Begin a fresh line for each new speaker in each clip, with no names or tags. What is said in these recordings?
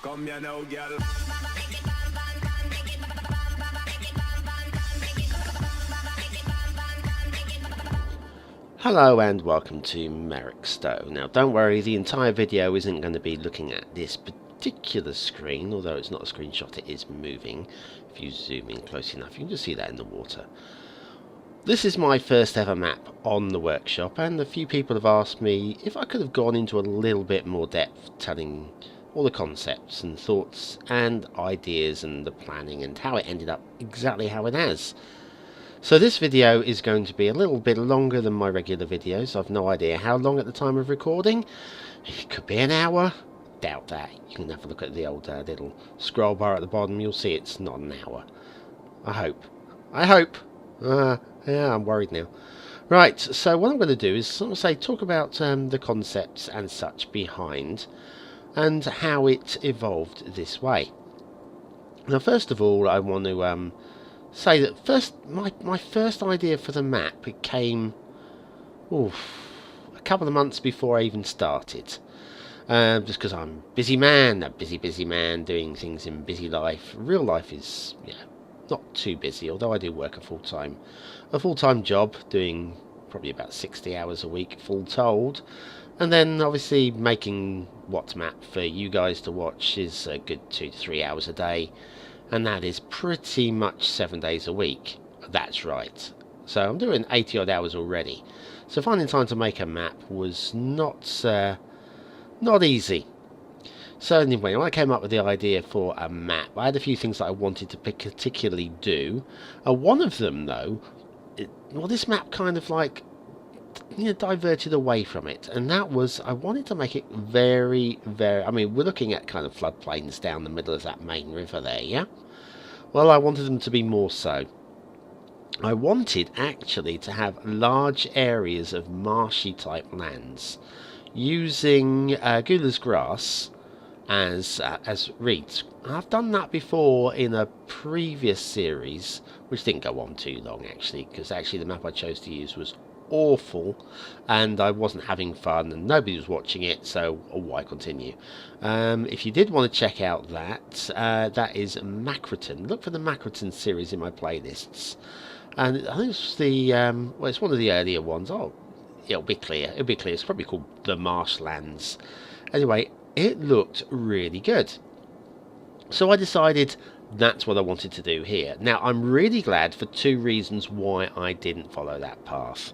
Come here now, girl.
Hello and welcome to Merrickstowe. Now don't worry, the entire video isn't going to be looking at this particular screen, although it's not a screenshot, it is moving. If you zoom in close enough you can just see that in the water. This is my first ever map on the workshop, and a few people have asked me if I could have gone into a little bit more depth telling all the concepts and thoughts and ideas and the planning and how it ended up exactly how it has. So this video is going to be a little bit longer than my regular videos. I've no idea how long at the time of recording. It could be an hour. Doubt that. You can have a look at the old little scroll bar at the bottom. You'll see it's not an hour. I hope. Yeah, I'm worried now. Right, so what I'm going to do is sort of talk about the concepts and such behind and how it evolved this way. Now, first of all, I want to say that my first idea for the map came a couple of months before I even started. Just because I'm a busy man doing things in busy life. Real life is not too busy, although I do work a full-time job, doing probably about 60 hours a week, full told. And then obviously making what map for you guys to watch is a good 2 to 3 hours a day. And that is pretty much 7 days a week. That's right. So I'm doing 80 odd hours already. So finding time to make a map was not easy. So anyway, when I came up with the idea for a map, I had a few things that I wanted to particularly do. One of them, though, this map kind of like diverted away from it, and that was I wanted to make it very, I mean, we're looking at kind of floodplains down the middle of that main river there, yeah? Well, I wanted them to be more so. I wanted actually to have large areas of marshy type lands using Gula's grass as reeds. I've done that before in a previous series, which didn't go on too long actually, because actually the map I chose to use was awful and I wasn't having fun and nobody was watching it, so why continue? If you did want to check out that is Macroton. Look for the Macroton series in my playlists, and I think it's it's one of the earlier ones. It'll be clear, it's probably called the Marshlands. Anyway, it looked really good, so I decided that's what I wanted to do here. Now, I'm really glad for two reasons why I didn't follow that path.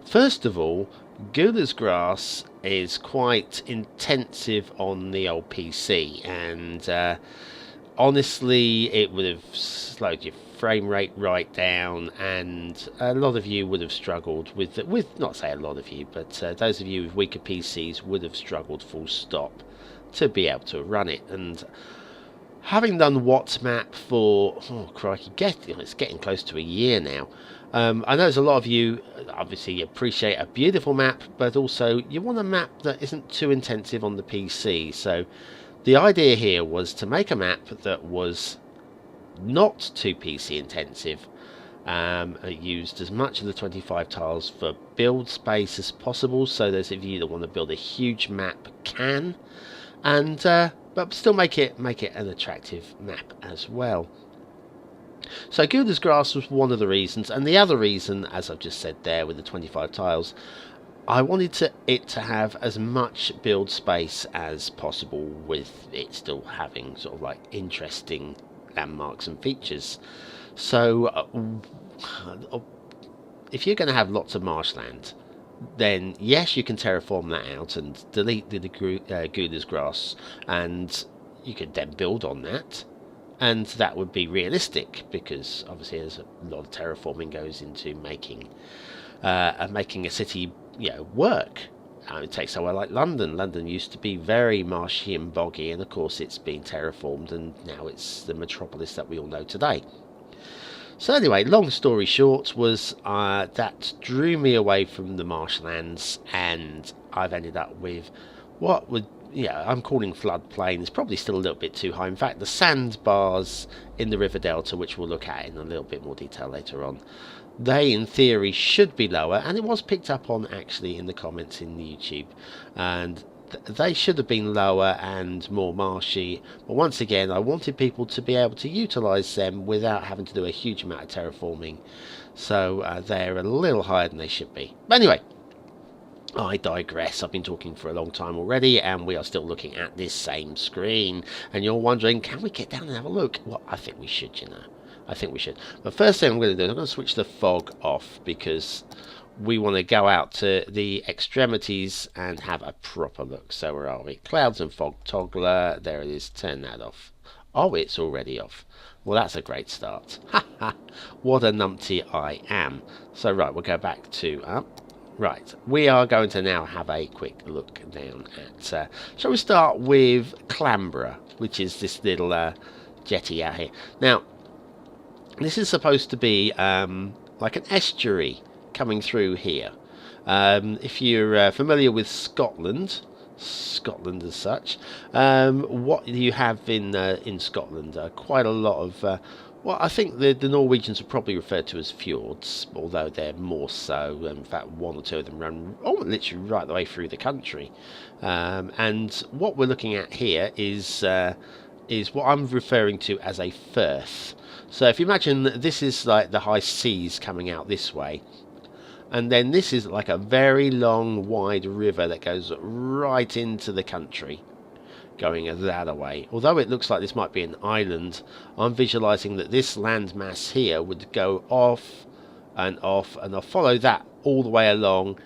First of all, Gula's grass is quite intensive on the old PC, and honestly, it would have slowed your frame rate right down, and a lot of you would have struggled with not say a lot of you, but those of you with weaker PCs would have struggled full stop to be able to run it. And having done WhatsMap for, crikey, it's getting close to a year now. I know there's a lot of you obviously appreciate a beautiful map, but also you want a map that isn't too intensive on the PC. So the idea here was to make a map that was not too PC intensive. It used as much of the 25 tiles for build space as possible, so those of you that want to build a huge map can, and but still make it an attractive map as well. So Gula's grass was one of the reasons, and the other reason, as I've just said there with the 25 tiles, I wanted it to have as much build space as possible, with it still having sort of like interesting landmarks and features. So if you're going to have lots of marshland, then yes, you can terraform that out and delete the Gula's grass, and you could then build on that, and that would be realistic, because obviously there's a lot of terraforming goes into making a city work. It takes somewhere like London. London used to be very marshy and boggy, and of course it's been terraformed, and now it's the metropolis that we all know today. So anyway, long story short was that drew me away from the marshlands, and I've ended up with what would I'm calling floodplain. It's probably still a little bit too high. In fact, the sandbars in the river delta, which we'll look at in a little bit more detail later on, they in theory should be lower, and it was picked up on actually in the comments in YouTube, and they should have been lower and more marshy, but once again I wanted people to be able to utilise them without having to do a huge amount of terraforming, so they're a little higher than they should be. But anyway, I digress. I've been talking for a long time already, and we are still looking at this same screen. And you're wondering, can we get down and have a look? Well, I think we should, you know. I think we should. But first thing I'm going to do is I'm going to switch the fog off, because we want to go out to the extremities and have a proper look. So where are we? Clouds and fog toggler. There it is. Turn that off. Oh, it's already off. Well, that's a great start. Ha ha. What a numpty I am. So right, we'll go back to up. Right, we are going to now have a quick look down at, shall we start with Clambra, which is this little jetty out here. Now, this is supposed to be like an estuary coming through here. If you're familiar with Scotland as such, what you have in Scotland, quite a lot of well, I think the Norwegians are probably referred to as fjords, although they're more so. In fact, one or two of them run literally right the way through the country. And what we're looking at here is what I'm referring to as a firth. So if you imagine this is like the high seas coming out this way, and then this is like a very long, wide river that goes right into the country, going that away. Although it looks like this might be an island, I'm visualizing that this landmass here would go off and off, and I'll follow that all the way along,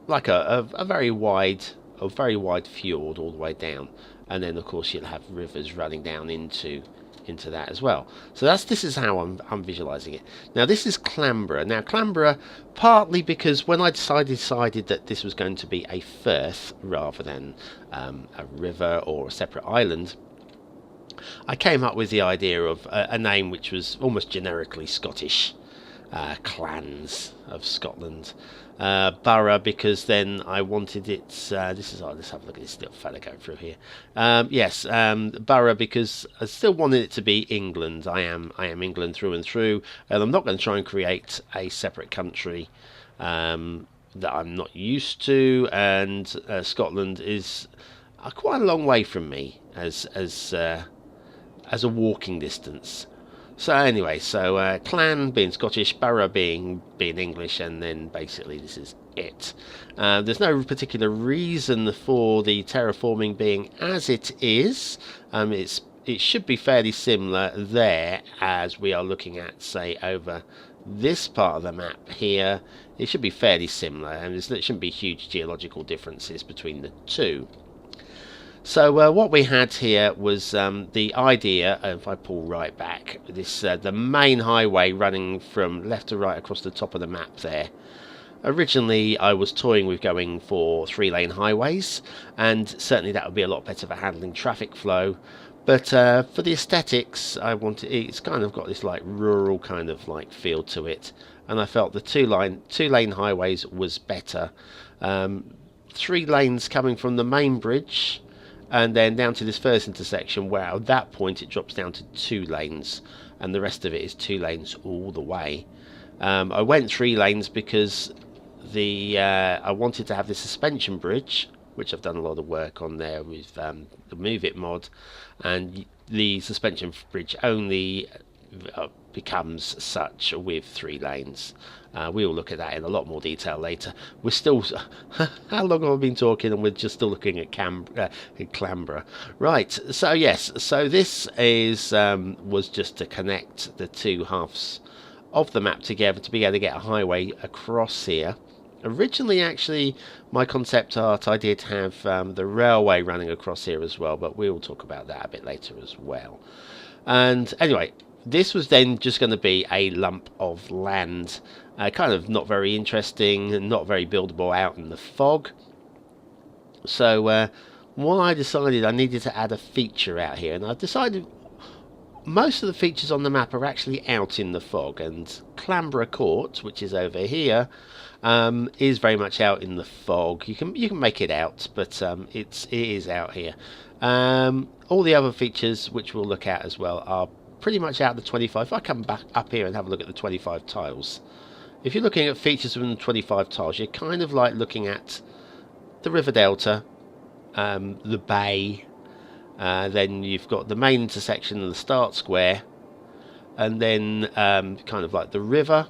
like a very wide fjord all the way down, and then of course you'll have rivers running down into that as well. So this is how I'm visualizing it. Now this is Clambra. Now Clambra, partly because when I decided that this was going to be a firth rather than a river or a separate island, I came up with the idea of a name which was almost generically Scottish. Clans of Scotland. Borough, because then I wanted it, let's have a look at this little fella going through here. Yes, Borough, because I still wanted it to be England. I am England through and through, and I'm not going to try and create a separate country that I'm not used to, and Scotland is quite a long way from me as a walking distance. So anyway, clan being Scottish, borough being English, and then basically this is it. There's no particular reason for the terraforming being as it is. It should be fairly similar there as we are looking at, say, over this part of the map here. It should be fairly similar, and there shouldn't be huge geological differences between the two. So what we had here was the idea, if I pull right back, this the main highway running from left to right across the top of the map there. Originally I was toying with going for 3-lane highways, and certainly that would be a lot better for handling traffic flow. But for the aesthetics, it's kind of got this like rural kind of like feel to it, and I felt the two-lane highways was better. 3 lanes coming from the main bridge, and then down to this first intersection, where at that point it drops down to 2 lanes, and the rest of it is 2 lanes all the way. I went 3 lanes because I wanted to have this suspension bridge, which I've done a lot of work on there with the Move It mod, and the suspension bridge only becomes such with 3 lanes. We will look at that in a lot more detail later. We're still how long have I been talking, and we're just still looking at Clambra. Right, so yes, so this is was just to connect the 2 halves of the map together to be able to get a highway across here. Originally, actually, my concept art, I did have the railway running across here as well, but we will talk about that a bit later as well. And anyway, this was then just going to be a lump of land, kind of not very interesting, not very buildable out in the fog. So what I decided, I needed to add a feature out here, and I decided most of the features on the map are actually out in the fog, and Clambra Court, which is over here, is very much out in the fog. You can make it out, but it is out here. All the other features, which we'll look at as well, are pretty much out the 25. If I come back up here and have a look at the 25 tiles, if you're looking at features from the 25 tiles, you're kind of like looking at the river delta, the bay. Then you've got the main intersection and the start square, and then kind of like the river.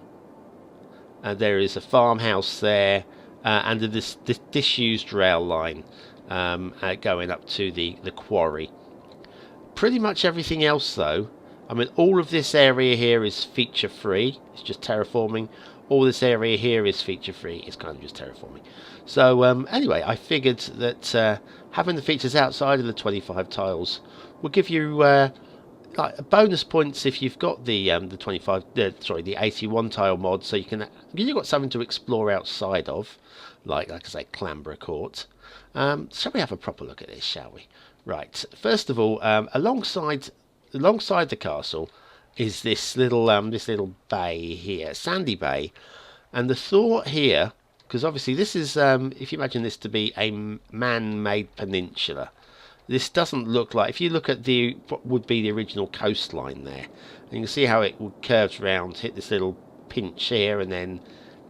There is a farmhouse there, and this disused rail line going up to the quarry. Pretty much everything else, though, I mean, all of this area here is feature free. It's just terraforming. All this area here is feature free. It's kind of just terraforming. So anyway, I figured that having the features outside of the 25 tiles will give you like bonus points if you've got the 81 tile mod, so you've got something to explore outside of, like I say, Clambra Court. Shall we have a proper look at this, shall we? Right. First of all, alongside the castle is this little bay here, Sandy Bay, and the thought here, because obviously this is, if you imagine this to be a man-made peninsula, this doesn't look like, if you look at what would be the original coastline there, and you can see how it curves around, hit this little pinch here, and then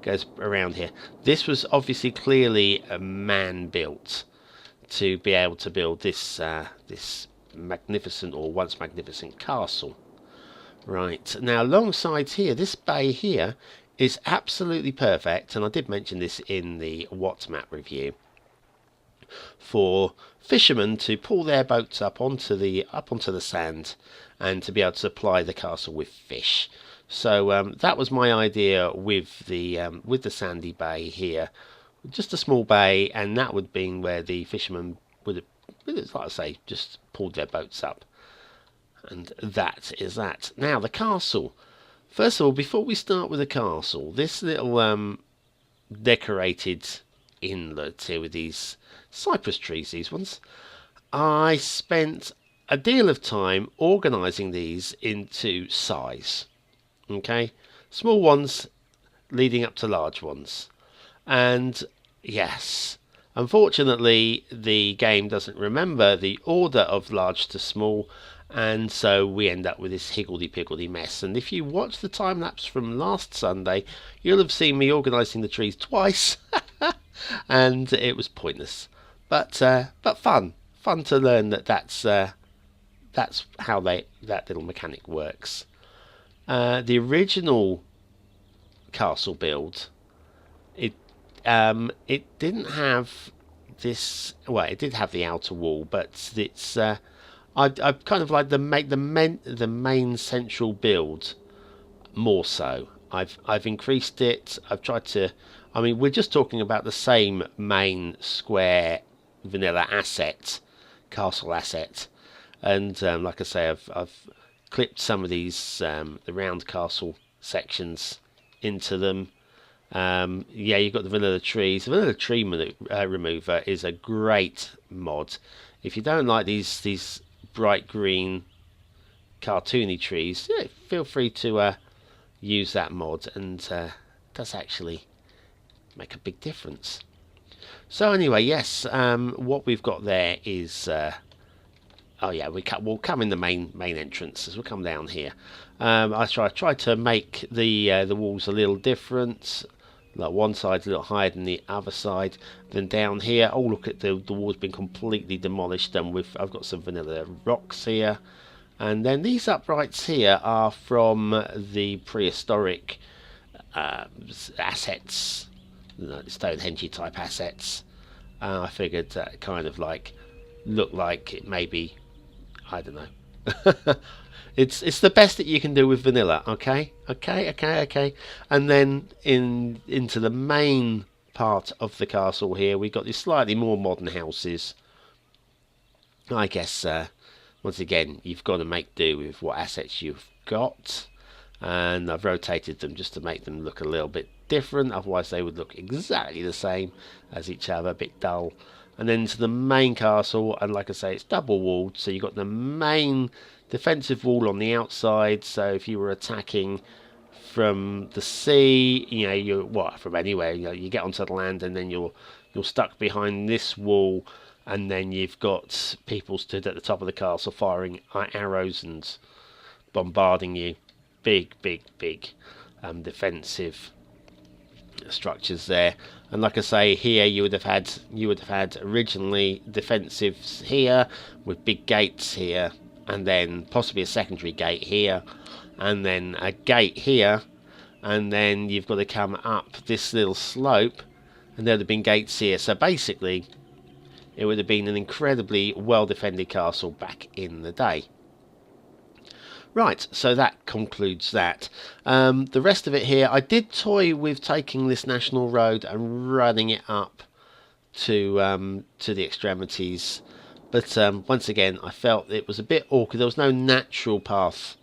goes around here. This was obviously clearly a man-built to be able to build this magnificent, or once magnificent, castle. Right, now alongside here, this bay here is absolutely perfect, and I did mention this in the What Map review, for fishermen to pull their boats up onto the sand and to be able to supply the castle with fish. So that was my idea with the sandy bay here, just a small bay, and that would be where the fishermen would have, like I say, just pulled their boats up. And that is that. Now the castle. First of all, before we start with the castle, this little decorated inlet here with these cypress trees, these ones, I spent a deal of time organising these into size. Okay, small ones leading up to large ones. And yes, unfortunately the game doesn't remember the order of large to small, and so we end up with this higgledy-piggledy mess. And if you watch the time lapse from last Sunday, you'll have seen me organising the trees twice, and it was pointless, but fun to learn that's how that little mechanic works. The original castle build, it didn't have this. Well, it did have the outer wall, but it's I've kind of like the main central build more so. I've increased it. I've tried to. I mean, we're just talking about the same main square vanilla asset, castle asset, and like I say, I've clipped some of these the round castle sections into them. Yeah, you've got the vanilla trees. The vanilla tree remover is a great mod. If you don't like these bright green cartoony trees, yeah, feel free to use that mod, and does actually make a big difference. So anyway, yes, what we've got there is oh yeah, we'll come in the main entrance as we'll come down here. I try to make the walls a little different. Like one side's a little higher than the other side. Then down here, oh look at the wall's been completely demolished, and I've got some vanilla rocks here. And then these uprights here are from the prehistoric assets, Stonehenge type assets. I figured that kind of like looked like it maybe, I don't know. It's the best that you can do with vanilla, okay? And then into the main part of the castle here, we've got these slightly more modern houses. I guess, once again, you've got to make do with what assets you've got. And I've rotated them just to make them look a little bit different, otherwise they would look exactly the same as each other, a bit dull. And then to the main castle, and like I say, it's double walled, so you've got the main defensive wall on the outside. So if you were attacking from the sea, from anywhere, you get onto the land, and then you're stuck behind this wall, and then you've got people stood at the top of the castle firing arrows and bombarding you. Big defensive structures there. And like I say, here you would have had originally defensives here with big gates here, and then possibly a secondary gate here, and then a gate here, and then you've got to come up this little slope, and there would have been gates here. So basically, it would have been an incredibly well-defended castle back in the day. Right, so that concludes that. The rest of it here, I did toy with taking this national road and running it up to the extremities, but once again, I felt it was a bit awkward. There was no natural path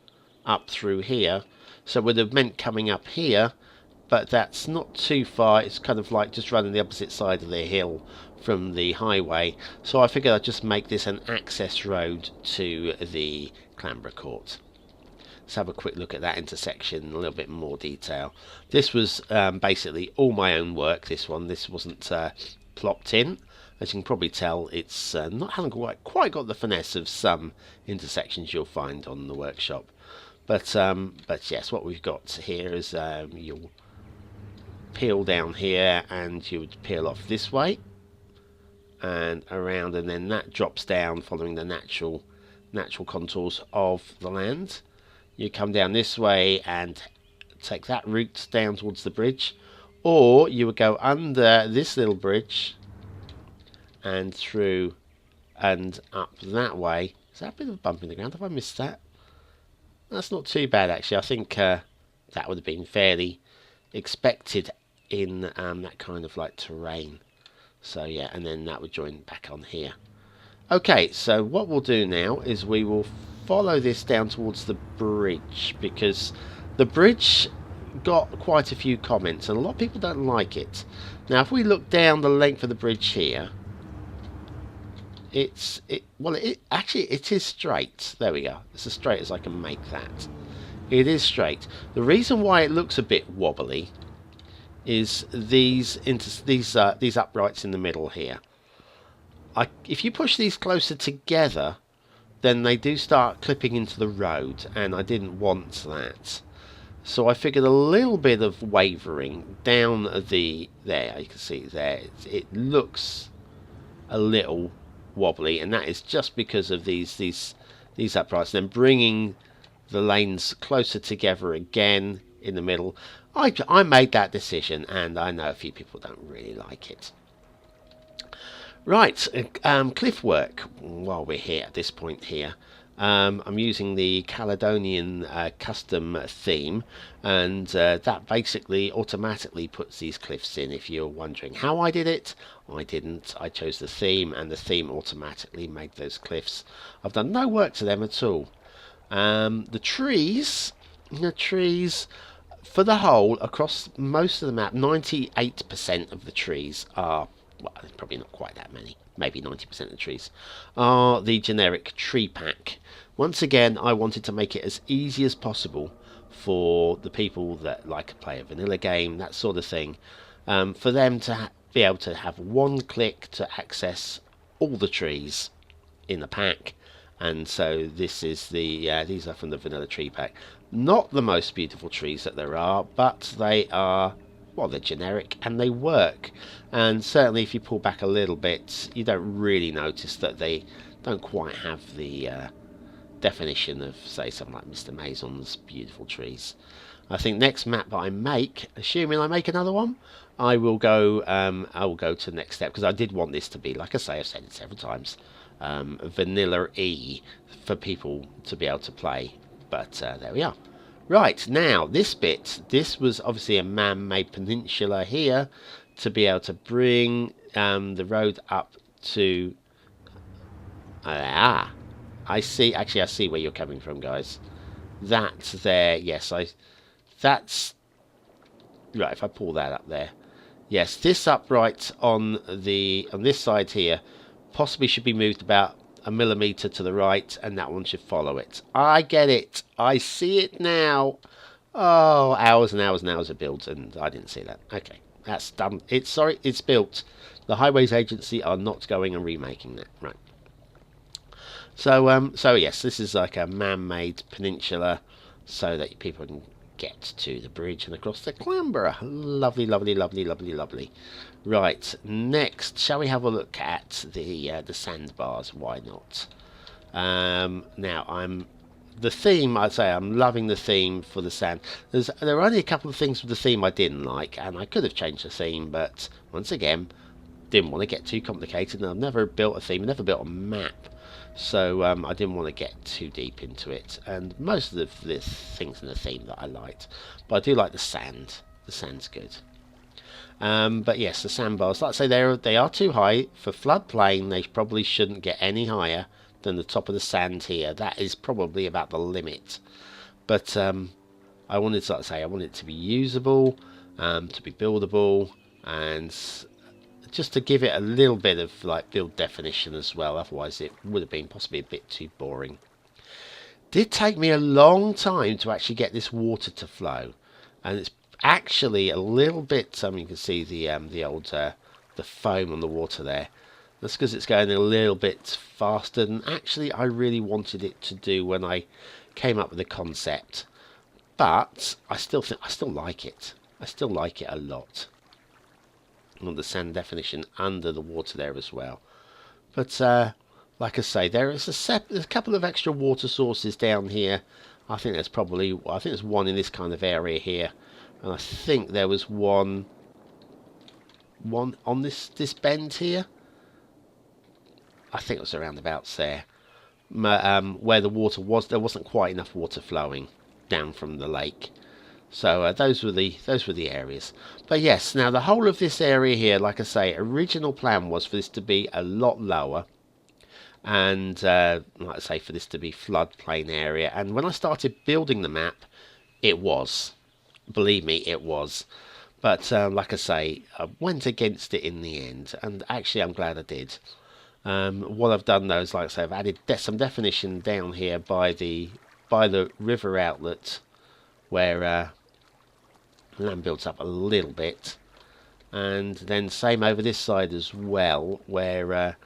up through here, so it would have meant coming up here, but that's not too far. It's kind of like just running the opposite side of the hill from the highway, so I figured I'd just make this an access road to the Clanborough Court. Let's have a quick look at that intersection in a little bit more detail. This was basically all my own work, this one. This wasn't plopped in. As you can probably tell, it's hasn't quite got the finesse of some intersections you'll find on the workshop. But yes, what we've got here is you'll peel down here, and you would peel off this way and around, and then that drops down following the natural contours of the land. You come down this way and take that route down towards the bridge, or you would go under this little bridge and through and up that way. Is that a bit of a bump in the ground? Have I missed that? That's not too bad, actually. I think that would have been fairly expected in that kind of like terrain. So yeah, and then that would join back on here. Okay, so what we'll do now is we will follow this down towards the bridge, because the bridge got quite a few comments and a lot of people don't like it. Now if we look down the length of the bridge here, it is straight. There we go. It's as straight as I can make that. It is straight. The reason why it looks a bit wobbly is these uprights in the middle here. If you push these closer together, then they do start clipping into the road, and I didn't want that. So I figured a little bit of wavering down there, you can see there, it looks a little wobbly, and that is just because of these uprights. Then bringing the lanes closer together again in the middle. I made that decision, and I know a few people don't really like it. Right, cliff work. While we're here at this point here, I'm using the Caledonian custom theme, and that basically automatically puts these cliffs in. If you're wondering how I did it, I didn't. I chose the theme, and the theme automatically made those cliffs. I've done no work to them at all. The trees for the whole, across most of the map, 98% of the trees are, well, probably not quite that many, maybe 90% of the trees are the generic tree pack. Once again, I wanted to make it as easy as possible for the people that like to play a vanilla game, that sort of thing, for them to be able to have one click to access all the trees in the pack. And so this is these are from the vanilla tree pack. Not the most beautiful trees that there are, but they are, well, they're generic and they work. And certainly if you pull back a little bit, you don't really notice that they don't quite have the definition of, say, something like Mr. Maison's beautiful trees. I think next map I make, assuming I make another one, I will go to the next step, because I did want this to be, like I say, I've said it several times, vanilla-y for people to be able to play. But there we are. Right, now this bit, this was obviously a man-made peninsula here to be able to bring the road up to... I see, actually I see where you're coming from, guys. That's there, yes, that's... Right, if I pull that up there. Yes, this upright on this side here possibly should be moved about a millimetre to the right, and that one should follow it. I get it. I see it now. Oh, hours and hours and hours of builds, and I didn't see that. Okay, that's done. It's built. The Highways Agency are not going and remaking that. Right. So yes, this is like a man-made peninsula, so that people can get to the bridge and across the clamber. Lovely, lovely, lovely, lovely, lovely. Right, next, shall we have a look at the sandbars? Why not? Now, the theme, I'd say I'm loving the theme for the sand. There are only a couple of things with the theme I didn't like, and I could have changed the theme, but once again, didn't want to get too complicated, and I've never built a theme, I've never built a map, so I didn't want to get too deep into it. And most of the things in the theme that I liked, but I do like the sand. The sand's good. But yes, the sandbars, like I say, they are too high for floodplain. They probably shouldn't get any higher than the top of the sand here. That is probably about the limit. But I wanted to, like I say, I wanted it to be usable, to be buildable, and just to give it a little bit of like build definition as well. Otherwise, it would have been possibly a bit too boring. Did take me a long time to actually get this water to flow, and it's actually a little bit. You can see the old the foam on the water there. That's because it's going a little bit faster than actually I really wanted it to do when I came up with the concept. But I still like it. I still like it a lot. I want the sand definition under the water there as well. But like I say, there's a couple of extra water sources down here. I think there's one in this kind of area here, and I think there was one on this bend here. I think it was around about there, where the water was. There wasn't quite enough water flowing down from the lake, so those were the areas. But yes, now the whole of this area here, like I say, original plan was for this to be a lot lower, and like I say, for this to be floodplain area. And when I started building the map, it was, believe me, it was. But like I say, I went against it in the end, and actually I'm glad I did. What I've done though is, like I say, I've added some definition down here by the river outlet, where land builds up a little bit, and then same over this side as well, where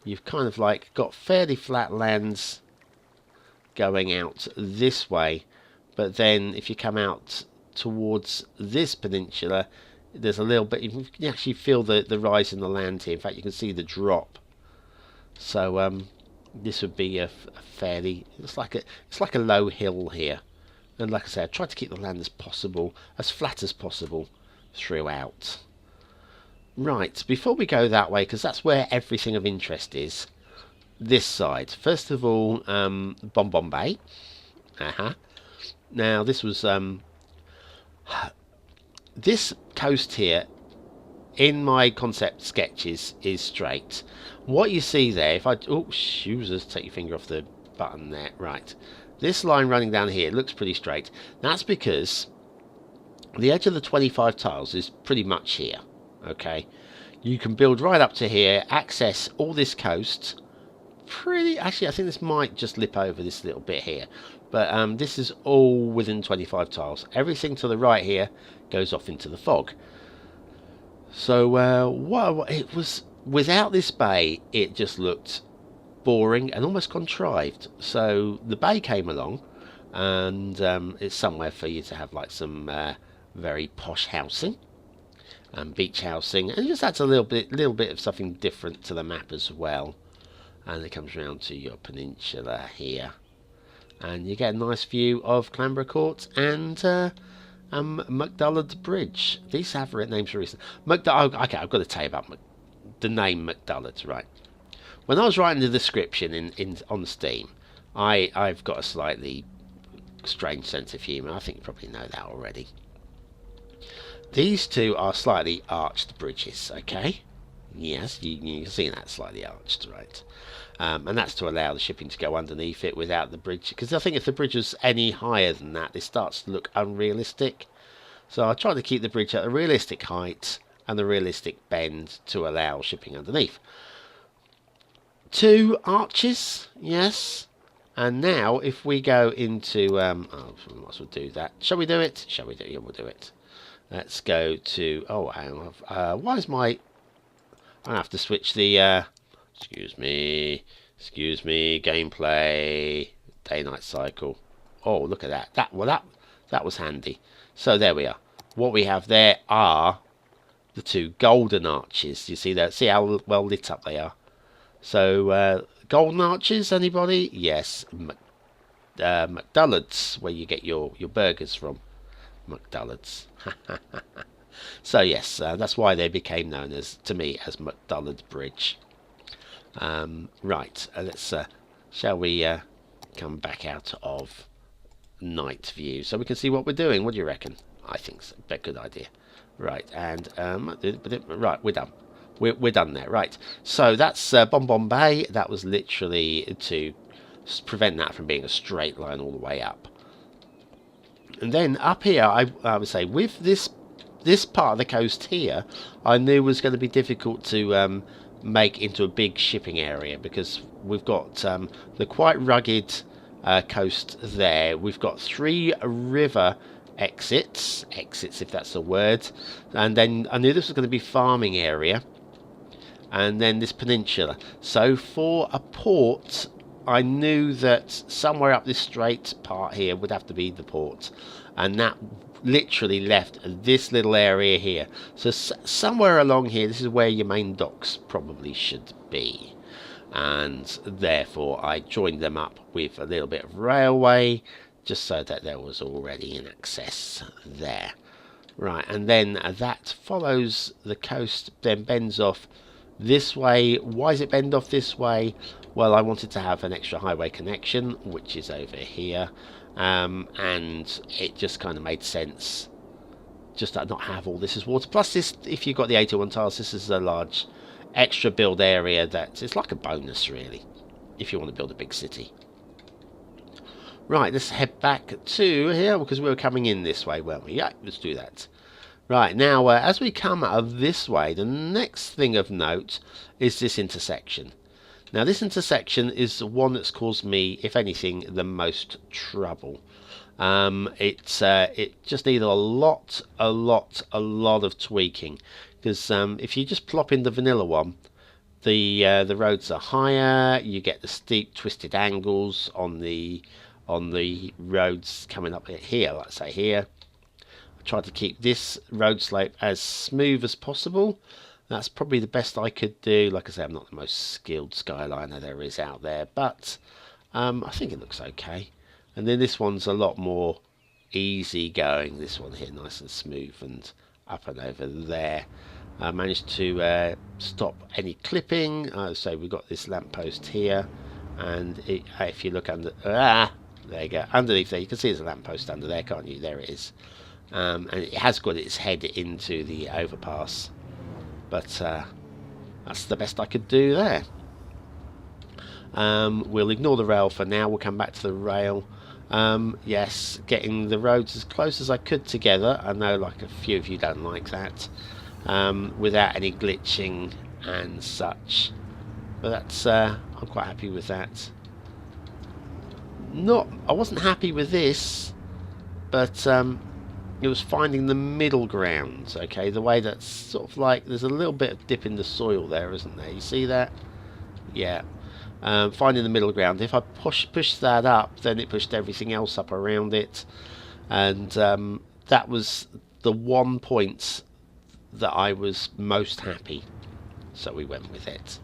you've kind of like got fairly flat lands going out this way, but then if you come out towards this peninsula, there's a little bit, you can actually feel the rise in the land here. In fact, you can see the drop. So this would be a fairly, it's like a low hill here, and like I said, I tried to keep the land as flat as possible throughout. Right, before we go that way, because that's where everything of interest is, this side. First of all, Bonbon Bay. Now this was this coast here in my concept sketches is straight. What you see there, if I shooters, take your finger off the button there. Right, this line running down here looks pretty straight. That's because the edge of the 25 tiles is pretty much here. Okay, you can build right up to here, access all this coast. Actually, I think this might just lip over this little bit here, but this is all within 25 tiles. Everything to the right here goes off into the fog. So it was, without this bay, it just looked boring and almost contrived. So the bay came along, and it's somewhere for you to have like some very posh housing and beach housing, and it just adds a little bit of something different to the map as well. And it comes around to your peninsula here, and you get a nice view of Clanborough Court and McDullough Bridge. These have names for a reason. Okay, I've got to tell you about the name McDullough. Right, when I was writing the description on Steam, I've got a slightly strange sense of humour. I think you probably know that already. These two are slightly arched bridges. Okay, yes, you can see that, slightly arched, right? And that's to allow the shipping to go underneath it without the bridge, because I think if the bridge was any higher than that, it starts to look unrealistic. So I try to keep the bridge at a realistic height and a realistic bend to allow shipping underneath. Two arches, yes. And now if we go into, we might as well do that. Shall we do it? Shall we do it? Yeah, we'll do it. Let's go to, hang on. Why is my, I have to switch the, excuse me, gameplay, day-night cycle. Oh, look at that. That was handy. So there we are. What we have there are the two golden arches. You see that? See how well lit up they are. So golden arches, anybody? Yes. McDullard's, where you get your burgers from. McDullard's. So yes, that's why they became known as, to me, as McDullard Bridge. Right, let's shall we come back out of night view so we can see what we're doing? What do you reckon? I think so. A good idea. Right, and right, we're done. We're done there. Right, so that's Bon Bon Bay. That was literally to prevent that from being a straight line all the way up. And then up here, I would say with this part of the coast here, I knew was going to be difficult to make into a big shipping area, because we've got the quite rugged coast there. We've got 3 river exits if that's a word, and then I knew this was going to be farming area, and then this peninsula. So for a port, I knew that somewhere up this straight part here would have to be the port, and that literally left this little area here. So somewhere along here, this is where your main docks probably should be, and therefore I joined them up with a little bit of railway just so that there was already an access there. Right, and then that follows the coast, then bends off this way. Why does it bend off this way? Well, I wanted to have an extra highway connection, which is over here, and it just kind of made sense just to not have all this as water. Plus, this, if you've got the 81 tiles, this is a large extra build area that it's like a bonus, really, if you want to build a big city. Right, let's head back to here, because we were coming in this way, weren't we? Yeah, let's do that. Right, now, as we come out of this way, the next thing of note is this intersection. Now, this intersection is the one that's caused me, if anything, the most trouble. It just needed a lot of tweaking, because if you just plop in the vanilla one, the roads are higher. You get the steep, twisted angles on the roads coming up here. Let's say here, I tried to keep this road slope as smooth as possible. That's probably the best I could do. Like I say, I'm not the most skilled skyliner there is out there, but I think it looks okay. And then this one's a lot more easy going. This one here, nice and smooth and up and over there. I managed to stop any clipping. So we've got this lamppost here, and if you look under, there you go, underneath there, you can see there's a lamppost under there, can't you? There it is. And it has got its head into the overpass. But that's the best I could do there. We'll ignore the rail for now. We'll come back to the rail. Yes, getting the roads as close as I could together. I know like a few of you don't like that. Without any glitching and such. But that's I'm quite happy with that. I wasn't happy with this, but it was finding the middle ground, okay? The way that's sort of like, there's a little bit of dip in the soil there, isn't there? You see that? Yeah. Finding the middle ground. If I pushed that up, then it pushed everything else up around it. And that was the one point that I was most happy. So we went with it.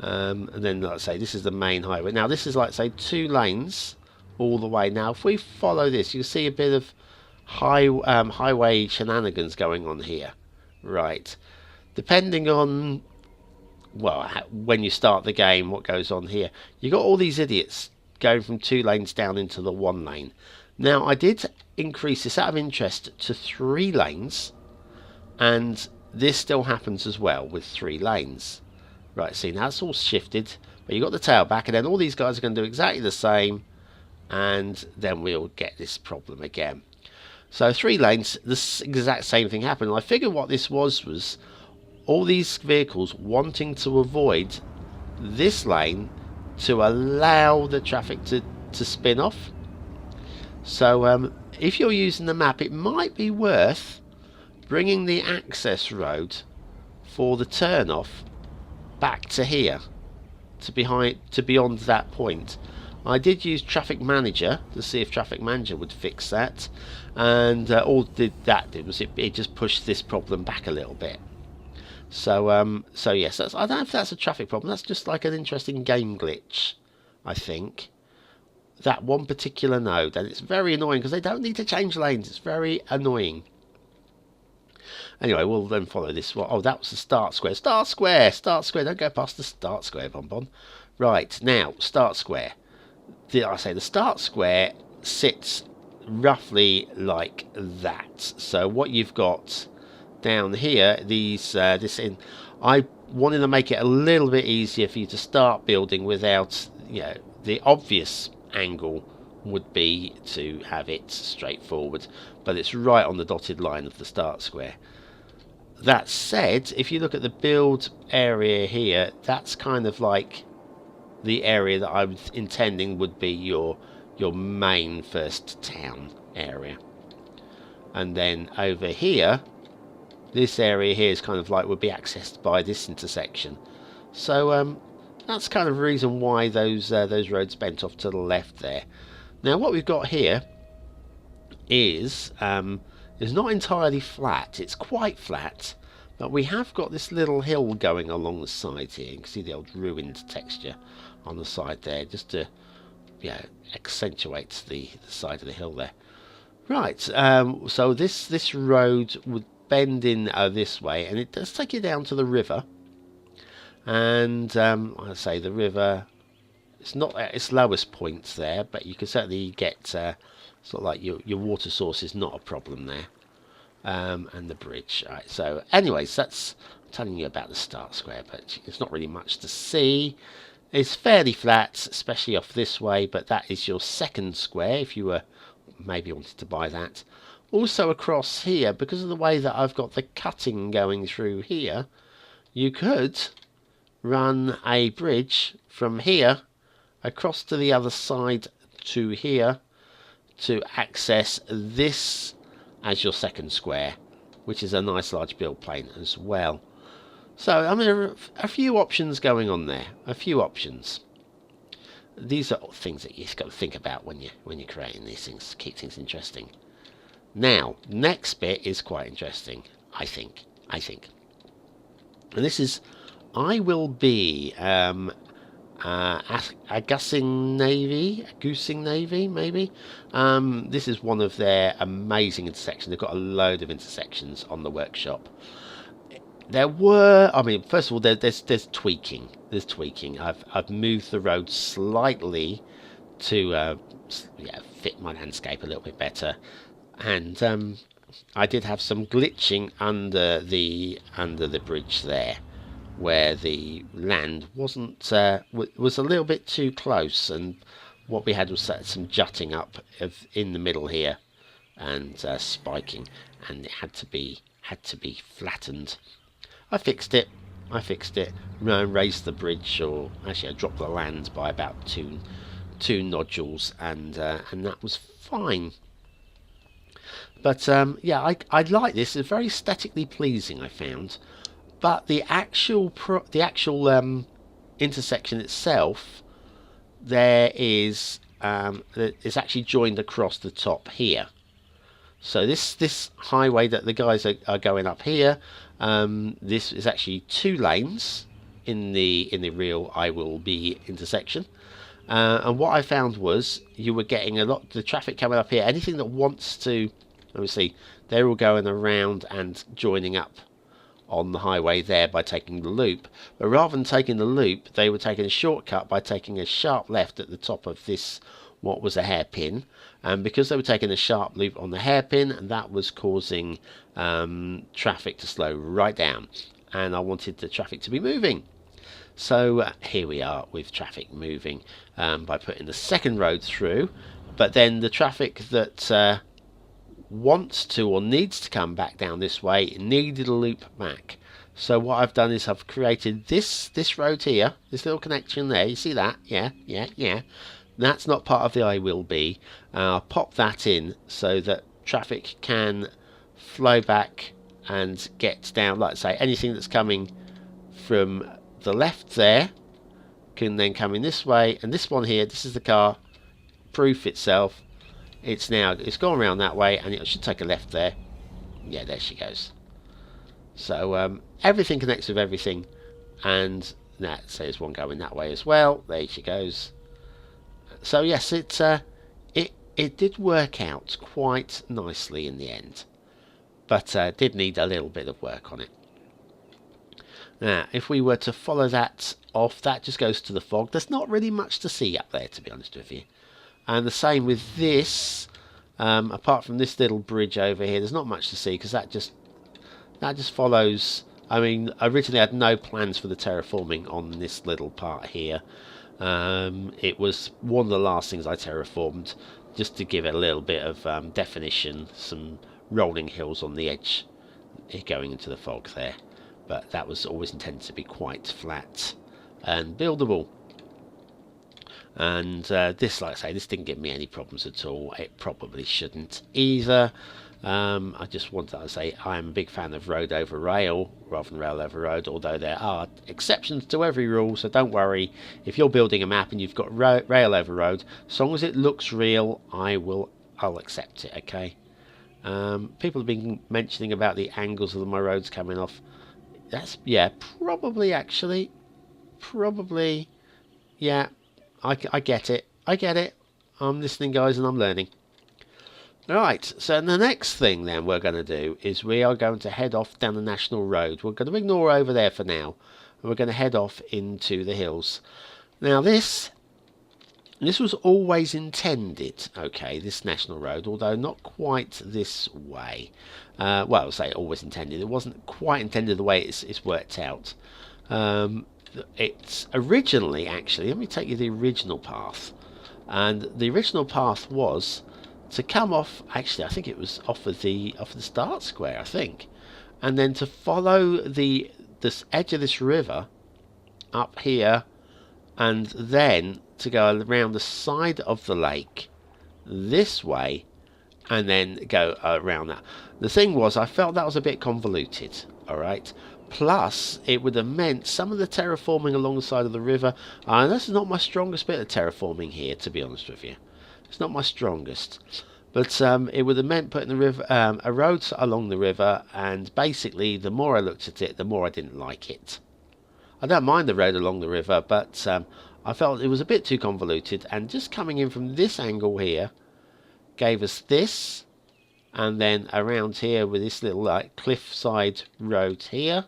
And then, like I say, this is the main highway. Now, this is, like I say, 2 lanes all the way. Now, if we follow this, you see a bit of highway shenanigans going on here, right? Depending on, well, when you start the game, what goes on here, you got all these idiots going from 2 lanes down into the 1 lane. Now, I did increase this out of interest to 3 lanes, and this still happens as well with 3 lanes. Right, see, now it's all shifted, but you got the tail back, and then all these guys are going to do exactly the same, and then we'll get this problem again. So 3 lanes, this exact same thing happened. And I figured what this was all these vehicles wanting to avoid this lane to allow the traffic to spin off. So if you're using the map, it might be worth bringing the access road for the turn off back to here, to beyond that point. I did use Traffic Manager to see if Traffic Manager would fix that, and all that did was it just pushed this problem back a little bit. So yes, I don't know if that's a traffic problem. That's just like an interesting game glitch, I think. That one particular node, and it's very annoying because they don't need to change lanes. It's very annoying. Anyway, we'll then follow this one. Oh, that was the start square. Start square! Start square! Don't go past the start square, Bonbon. Right, now, start square. Did I say the start square sits roughly like that? So what you've got down here, I wanted to make it a little bit easier for you to start building without, the obvious angle would be to have it straightforward, but it's right on the dotted line of the start square. That said, if you look at the build area here, that's kind of like the area that I was intending would be your main first town area. And then over here, this area here is kind of like would be accessed by this intersection. So that's kind of the reason why those roads bent off to the left there. Now what we've got here is not entirely flat. It's quite flat, but we have got this little hill going along the side here. You can see the old ruined texture on the side there, just to accentuate the side of the hill there. Right, so this road would bend in this way, and it does take you down to the river. And I say the river, it's not at its lowest points there, but you can certainly get sort of like your water source is not a problem there. And the bridge. Right, so anyways, that's telling you about the start square, but it's not really much to see. It's fairly flat, especially off this way, but that is your second square if you were maybe wanted to buy that. Also across here, because of the way that I've got the cutting going through here, you could run a bridge from here across to the other side to here to access this as your second square, which is a nice large build plane as well. So I mean, a few options going on there, a few options. These are things that you've got to think about when you're creating these things, keep things interesting. Now, next bit is quite interesting, I think. And this is, I will be a Goosing Navy, maybe. This is one of their amazing intersections. They've got a load of intersections on the workshop. First of all, there's tweaking. There's tweaking. I've moved the road slightly to fit my landscape a little bit better, and I did have some glitching under the bridge there, where the land wasn't was a little bit too close, and what we had was some jutting up in the middle here, and spiking, and it had to be flattened. I fixed it, raised the bridge, or actually I dropped the land by about two nodules, and that was fine. But I like this. It's very aesthetically pleasing, I found. But the actual intersection itself, there is it's actually joined across the top here. So this highway that the guys are going up here, this is actually 2 lanes in the real I Will Be intersection. And what I found was you were getting a lot the traffic coming up here. Anything that wants to, obviously, they're all going around and joining up on the highway there by taking the loop. But rather than taking the loop, they were taking a shortcut by taking a sharp left at the top of this, what was a hairpin. And because they were taking a sharp loop on the hairpin, and that was causing traffic to slow right down. And I wanted the traffic to be moving. So here we are with traffic moving by putting the second road through. But then the traffic that wants to or needs to come back down this way needed a loop back. So what I've done is I've created this road here, this little connection there. You see that? Yeah. That's not part of the I Will Be. I'll pop that in so that traffic can flow back and get down. Like I say, anything that's coming from the left there can then come in this way, and this one here, this is the car proof itself. It's gone around that way, and it should take a left there. Yeah, there she goes. So everything connects with everything, and that says one going that way as well. There she goes. So yes, it did work out quite nicely in the end, but did need a little bit of work on it. Now, if we were to follow that off, that just goes to the fog. There's not really much to see up there, to be honest with you. And the same with this. Apart from this little bridge over here, there's not much to see because that just follows. I mean, originally I had no plans for the terraforming on this little part here. It was one of the last things I terraformed, just to give it a little bit of definition. Some rolling hills on the edge going into the fog there. But that was always intended to be quite flat and buildable. And this, like I say, this didn't give me any problems at all. It probably shouldn't either. I just wanted to say I'm a big fan of road over rail rather than rail over road, although there are exceptions to every rule, so don't worry. If you're building a map and you've got rail over road, as long as it looks real, I'll accept it, okay? People have been mentioning about the angles of my roads coming off. That's, yeah, probably, yeah, I get it. I get it. I'm listening, guys, and I'm learning. Right, so the next thing then we're going to do is we are going to head off down the national road. We're going to ignore over there for now, and we're going to head off into the hills. Now this was always intended, okay, this national road, although not quite this way. Well, I'll say always intended. It wasn't quite intended the way it's worked out. It's originally, actually, let me take you the original path. And the original path was to come off, actually, I think it was off of the start square, I think. And then to follow this edge of this river up here, and then to go around the side of the lake this way, and then go around that. The thing was, I felt that was a bit convoluted, alright? Plus, it would have meant some of the terraforming along the side of the river, and this is not my strongest bit of terraforming here, to be honest with you. It's not my strongest. But it would have meant putting the river, a road along the river, and basically, the more I looked at it, the more I didn't like it. I don't mind the road along the river, but I felt it was a bit too convoluted, and just coming in from this angle here gave us this, and then around here with this little like cliffside road here.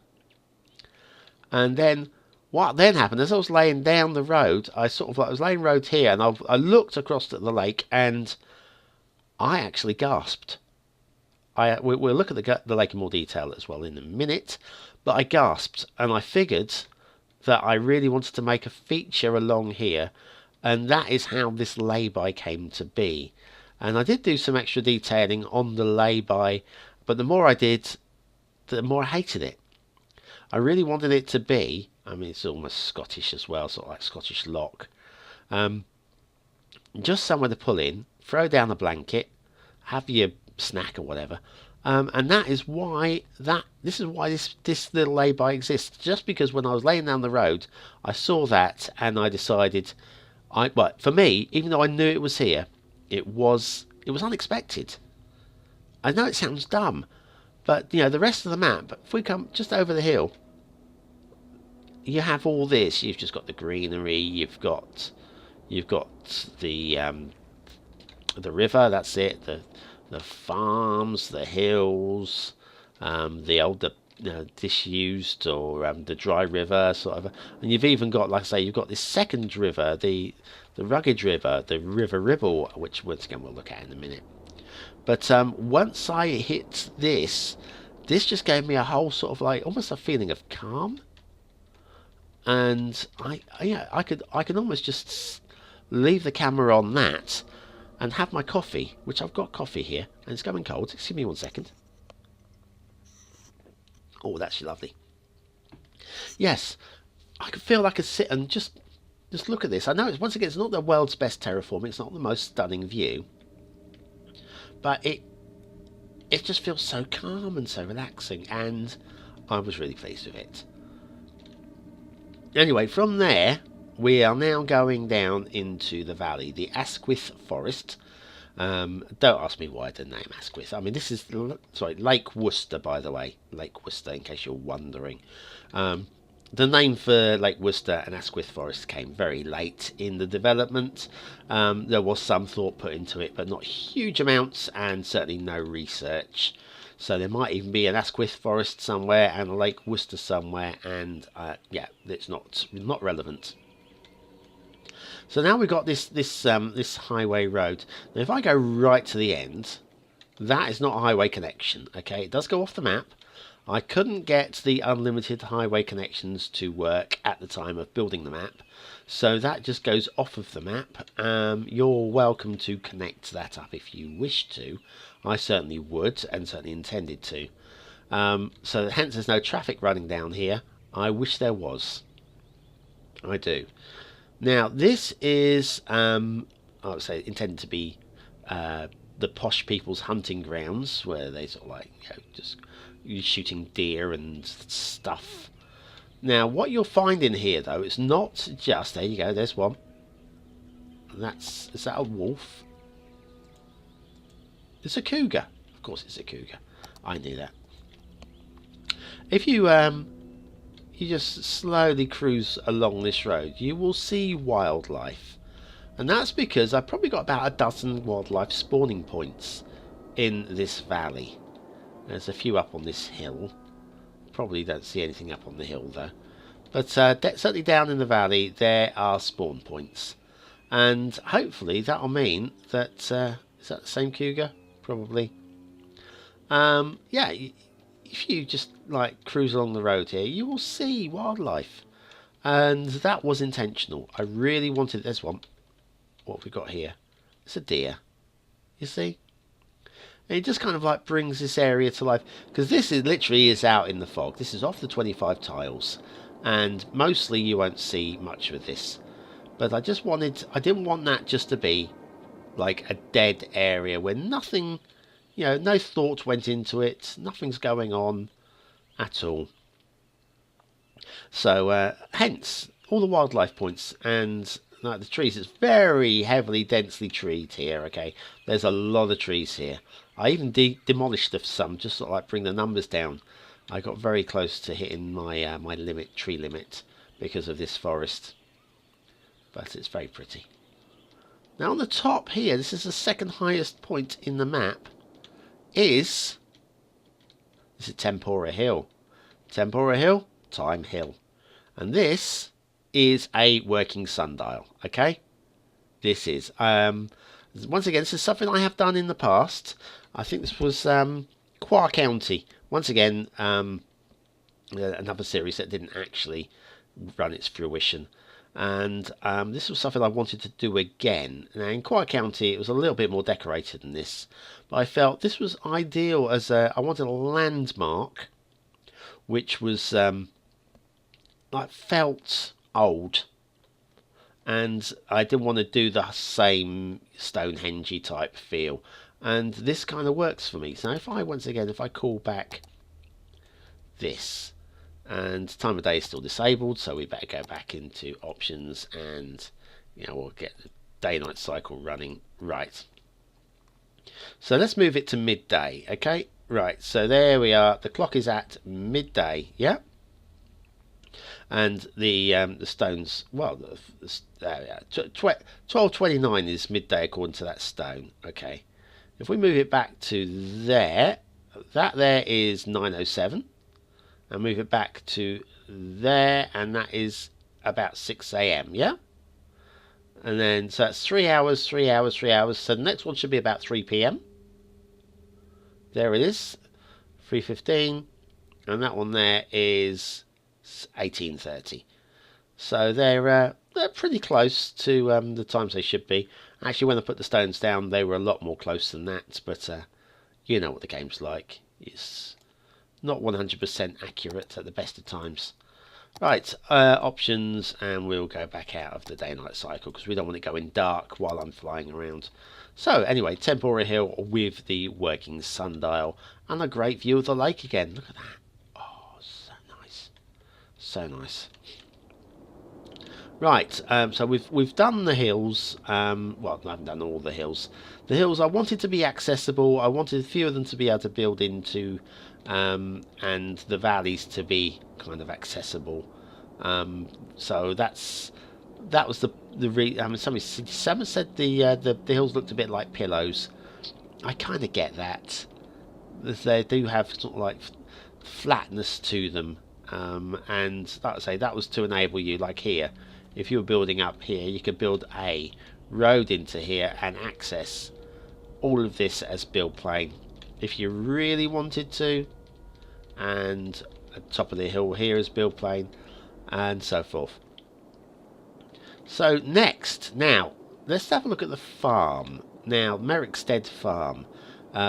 And then what then happened, as I was laying down the road, I was laying road here, and I looked across at the lake, and I actually gasped. We'll look at the lake in more detail as well in a minute, but I gasped, and I figured that I really wanted to make a feature along here, and that is how this lay-by came to be. And I did do some extra detailing on the lay-by, but the more I did, the more I hated it. I really wanted it to be, I mean, it's almost Scottish as well, sort of like Scottish lock. Just somewhere to pull in, throw down a blanket, have your snack or whatever. And that is why this little lay-by exists. Just because when I was laying down the road, I saw that and I decided, for me, even though I knew it was here, it was unexpected. I know it sounds dumb, but you know, the rest of the map, if we come just over the hill, you have all this. You've just got the greenery, you've got the river, that's it, the farms, the hills, the older disused or the dry river sort of, and you've even got, like I say, you've got this second river, the rugged river, the River Ribble, which once again we'll look at in a minute. But once I hit this just gave me a whole sort of like almost a feeling of calm, and I could almost just leave the camera on that and have my coffee, which I've got coffee here, and it's going cold. Excuse me 1 second. Oh, that's lovely. Yes, I could feel like I could sit and just look at this. I know once again, it's not the world's best terraforming. It's not the most stunning view, but it just feels so calm and so relaxing, and I was really pleased with it. Anyway, from there, we are now going down into the valley, the Asquith Forest. Don't ask me why the name Asquith. I mean, this is Lake Worcester, by the way. Lake Worcester, in case you're wondering. The name for Lake Worcester and Asquith Forest came very late in the development. There was some thought put into it, but not huge amounts, and certainly no research. So there might even be an Asquith Forest somewhere and a Lake Worcester somewhere, and yeah, it's not relevant. So now we've got this highway road. Now, if I go right to the end, that is not a highway connection. Okay, it does go off the map. I couldn't get the unlimited highway connections to work at the time of building the map, so that just goes off of the map. You're welcome to connect that up if you wish to. I certainly would, and certainly intended to. So hence there's no traffic running down here. I wish there was. I do. Now this is, I would say, intended to be the posh people's hunting grounds, where they sort of like, you know, just shooting deer and stuff. Now what you'll find in here though, it's not just, there you go, there's one. Is that a wolf? It's a cougar. Of course it's a cougar. I knew that. If you you just slowly cruise along this road, you will see wildlife. And that's because I've probably got about a dozen wildlife spawning points in this valley. There's a few up on this hill. Probably don't see anything up on the hill though. But certainly down in the valley there are spawn points. And hopefully that'll mean that, is that the same cougar? Probably. Yeah, if you just like cruise along the road here, you will see wildlife. And that was intentional. I really wanted, there's one. What have we got here? It's a deer. You see? And it just kind of like brings this area to life, because this is literally out in the fog. This is off the 25 tiles, and mostly you won't see much of this. But I didn't want that just to be like a dead area where nothing, you know, no thought went into it, nothing's going on at all. So hence all the wildlife points. And like the trees, it's very heavily densely treed here. Okay, there's a lot of trees here. I even demolished some, just sort of like bring the numbers down. I got very close to hitting my my tree limit because of this forest, but it's very pretty. Now on the top here, this is the second highest point in the map. This is Tempora Hill. Tempora Hill, Time Hill, and this is a working sundial. Okay, this is once again, this is something I have done in the past. I think this was Qua County. Once again, another series that didn't actually run its fruition. And this was something I wanted to do again. Now in Qua County, it was a little bit more decorated than this. But I felt this was ideal as I wanted a landmark which was like felt old. And I didn't want to do the same Stonehenge type feel. And this kind of works for me. So if I call back this, and time of day is still disabled, so we better go back into options, and you know, we'll get the day-night cycle running. Right. So let's move it to midday. Okay. Right. So there we are. The clock is at midday. Yeah. And the stones, well, there we are. 12:29 is midday according to that stone. Okay. If we move it back to there, that there is 9:07, and move it back to there, and that is about 6 a.m. Yeah, and then so that's 3 hours, 3 hours, 3 hours. So the next one should be about 3 p.m. There it is, 3:15, and that one there is 18:30. So they're pretty close to the times they should be. Actually, when I put the stones down, they were a lot more close than that. But you know what the game's like. It's not 100% accurate at the best of times. Right, options, and we'll go back out of the day-night cycle because we don't want it going dark while I'm flying around. So anyway, Tempora Hill with the working sundial and a great view of the lake again. Look at that. Oh, so nice. So nice. Right, so we've done the hills. Well, I haven't done all the hills. The hills I wanted to be accessible. I wanted a few of them to be able to build into, and the valleys to be kind of accessible. So that was I mean, someone said the hills looked a bit like pillows. I kind of get that. They do have sort of like flatness to them, and like I say, that was to enable you, like here, if you were building up here, you could build a road into here and access all of this as build plane if you really wanted to, and at the top of the hill here is build plane, and so forth. So next, now let's have a look at the farm. Now, Merrickstowe farm.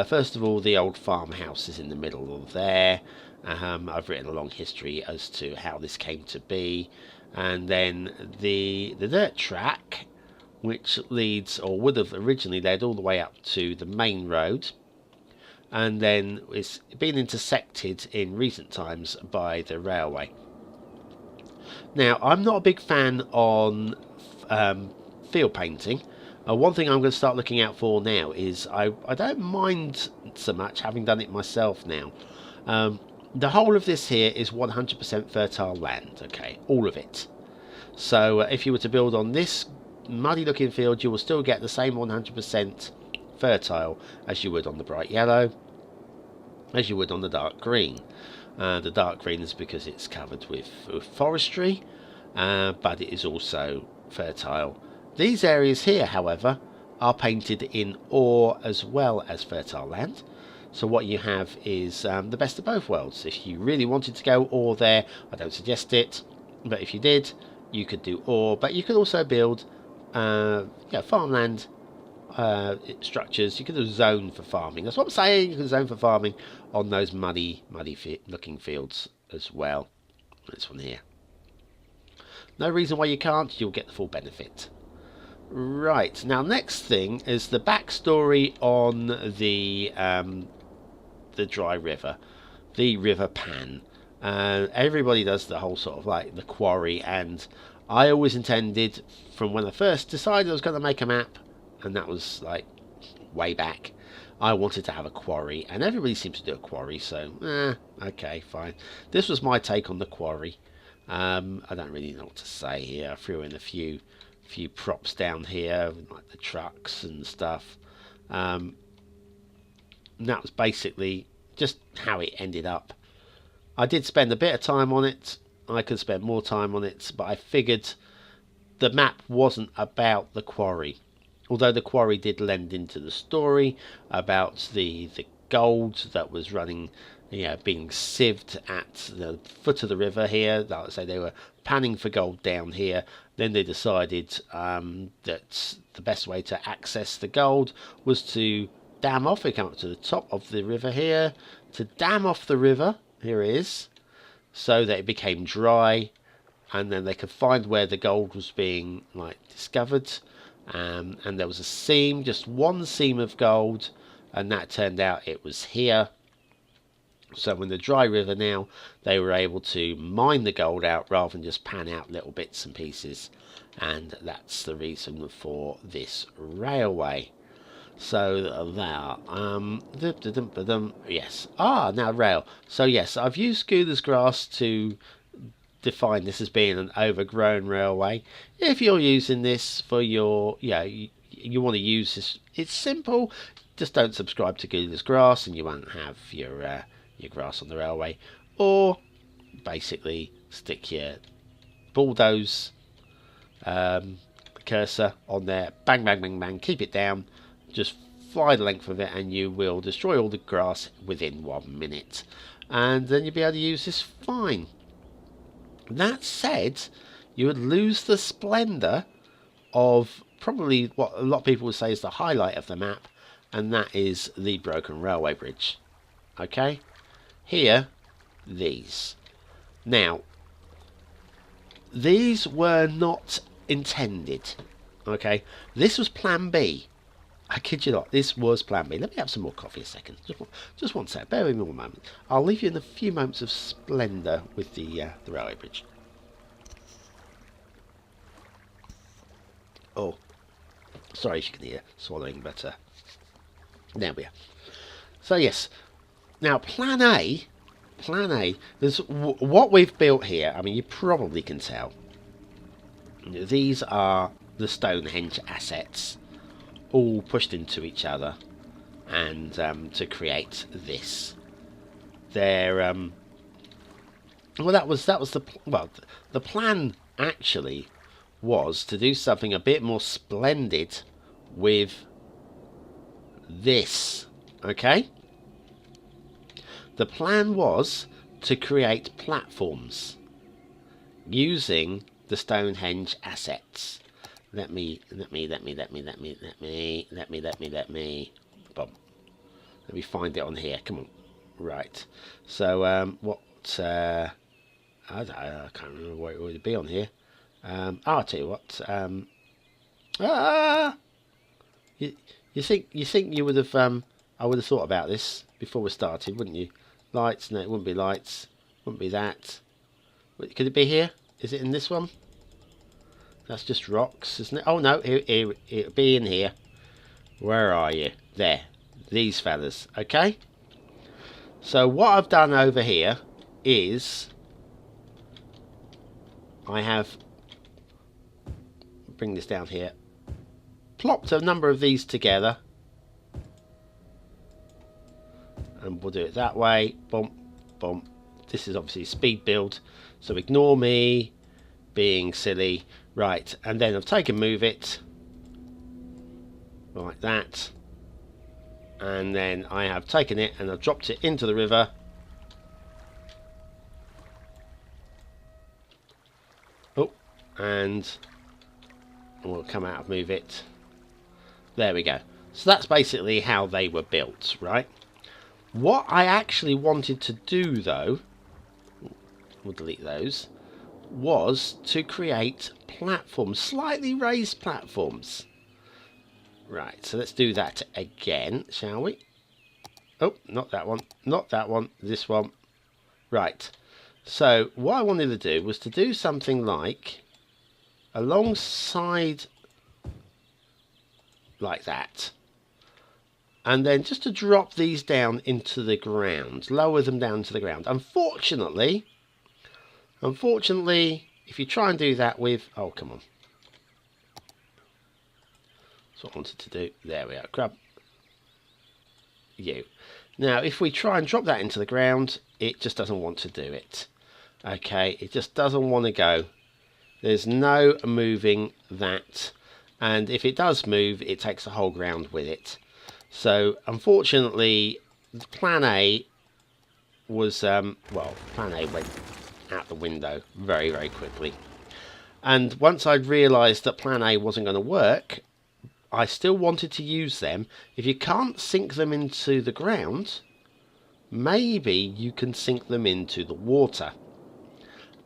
First of all, the old farmhouse is in the middle of there. I've written a long history as to how this came to be, and then the dirt track, which leads, or would have originally led, all the way up to the main road, and then it's been intersected in recent times by the railway. Now, I'm not a big fan on field painting. One thing I'm going to start looking out for now is I don't mind so much, having done it myself now. The whole of this here is 100% fertile land, okay, all of it. So if you were to build on this muddy looking field, you will still get the same 100% fertile as you would on the bright yellow, as you would on the dark green. The dark green is because it's covered with forestry, but it is also fertile. These areas here, however, are painted in ore as well as fertile land. So what you have is the best of both worlds. If you really wanted to go ore there, I don't suggest it, but if you did, you could do ore. But you could also build farmland structures. You could do zone for farming. That's what I'm saying. You can zone for farming on those muddy looking fields as well. This one here. No reason why you can't. You'll get the full benefit. Right, now next thing is the backstory on the dry river, the River Pan. Everybody does the whole sort of like the quarry, and I always intended, from when I first decided I was going to make a map, and that was like way back, I wanted to have a quarry, and everybody seems to do a quarry, so okay, fine. This was my take on the quarry. I don't really know what to say here. I threw in a few props down here, like the trucks and stuff. And that was basically just how it ended up. I did spend a bit of time on it. I could spend more time on it, but I figured the map wasn't about the quarry. Although the quarry did lend into the story about the gold that was running, being sieved at the foot of the river here. Like I say, they were panning for gold down here. Then they decided that the best way to access the gold was to dam off. We come up to the top of the river here, to dam off the river, here it is, so that it became dry, and then they could find where the gold was being discovered. And there was a seam, just one seam of gold, and that turned out it was here. So in the dry river now, they were able to mine the gold out rather than just pan out little bits and pieces. And that's the reason for this railway. So there, yes. Now rail. So yes, I've used Gouda's grass to define this as being an overgrown railway. If you're using this for your, you want to use this, it's simple. Just don't subscribe to Gouda's grass and you won't have your grass on the railway, or basically stick your bulldoze cursor on there, bang bang bang bang, keep it down, just fly the length of it, and you will destroy all the grass within 1 minute, and then you'll be able to use this fine. That said, you would lose the splendour of probably what a lot of people would say is the highlight of the map, and that is the broken railway bridge. Okay, here, these. Now, these were not intended. Okay, this was Plan B. I kid you not, this was Plan B. Let me have some more coffee a second. Just one second. Bear with me one moment. I'll leave you in a few moments of splendour with the railway bridge. Oh, sorry if you can hear swallowing, but there we are. So yes, now plan A, there's what we've built here. I mean, you probably can tell. These are the Stonehenge assets, all pushed into each other, and to create this. They're well, that was the plan actually was to do something a bit more splendid with this. Okay, the plan was to create platforms using the Stonehenge assets. Let me find it on here. Come on. Right. So what? I can't remember what it would be on here. I'll tell you what. You think you would have? I would have thought about this before we started, wouldn't you? Lights? No, it wouldn't be lights. Wouldn't be that. Could it be here? Is it in this one? That's just rocks, isn't it? Oh no, it'll be in here. Where are you? There. These fellas. Okay. So what I've done over here is I have, bring this down here, plopped a number of these together, and we'll do it that way. Boom, boom. This is obviously speed build, so ignore me being silly. Right, and then I've taken move it like that, and then I have taken it and I've dropped it into the river. Oh, and we'll come out of move it. There we go. So that's basically how they were built, right? What I actually wanted to do, though, we'll delete those, was to create platforms, slightly raised platforms. Right, so let's do that again, shall we? Oh, not that one, not that one, this one. Right, so what I wanted to do was to do something like alongside like that, and then just to drop these down into the ground, lower them down to the ground. Unfortunately, if you try and do that with, oh come on, that's what I wanted to do. There we are. Grab you. Now if we try and drop that into the ground, it just doesn't want to do it. Okay, it just doesn't want to go. There's no moving that, and if it does move, it takes the whole ground with it. So unfortunately, plan A was well, plan A went out the window very, very quickly. And once I'd realised that plan A wasn't going to work, I still wanted to use them. If you can't sink them into the ground, maybe you can sink them into the water.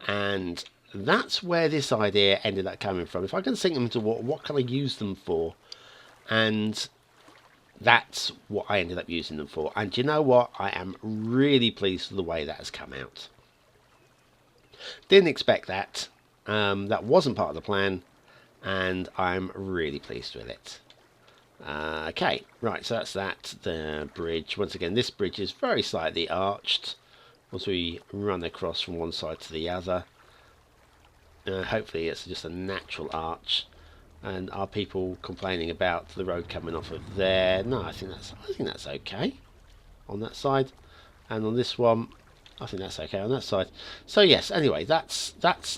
And that's where this idea ended up coming from. If I can sink them into water, what can I use them for? And that's what I ended up using them for. And you know what? I am really pleased with the way that has come out. Didn't expect that. That wasn't part of the plan, and I'm really pleased with it. Okay, right, so that's that. The bridge. Once again, this bridge is very slightly arched as we run across from one side to the other. Hopefully it's just a natural arch. And are people complaining about the road coming off of there? No, I think that's okay on that side, and on this one I think that's okay on that side. So yes, anyway, that's that.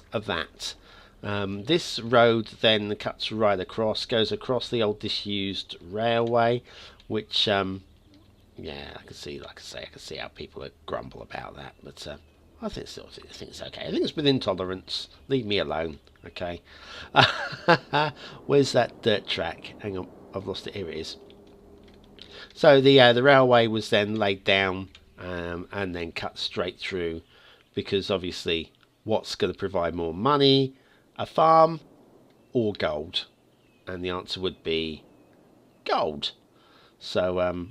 This road then cuts right across, goes across the old disused railway, which yeah, I can see, like I say, I can see how people would grumble about that, but I think it's okay. I think it's within tolerance. Leave me alone, okay? Where's that dirt track? Hang on, I've lost it. Here it is. So the railway was then laid down and then cut straight through, because obviously what's going to provide more money, a farm or gold? And the answer would be gold. So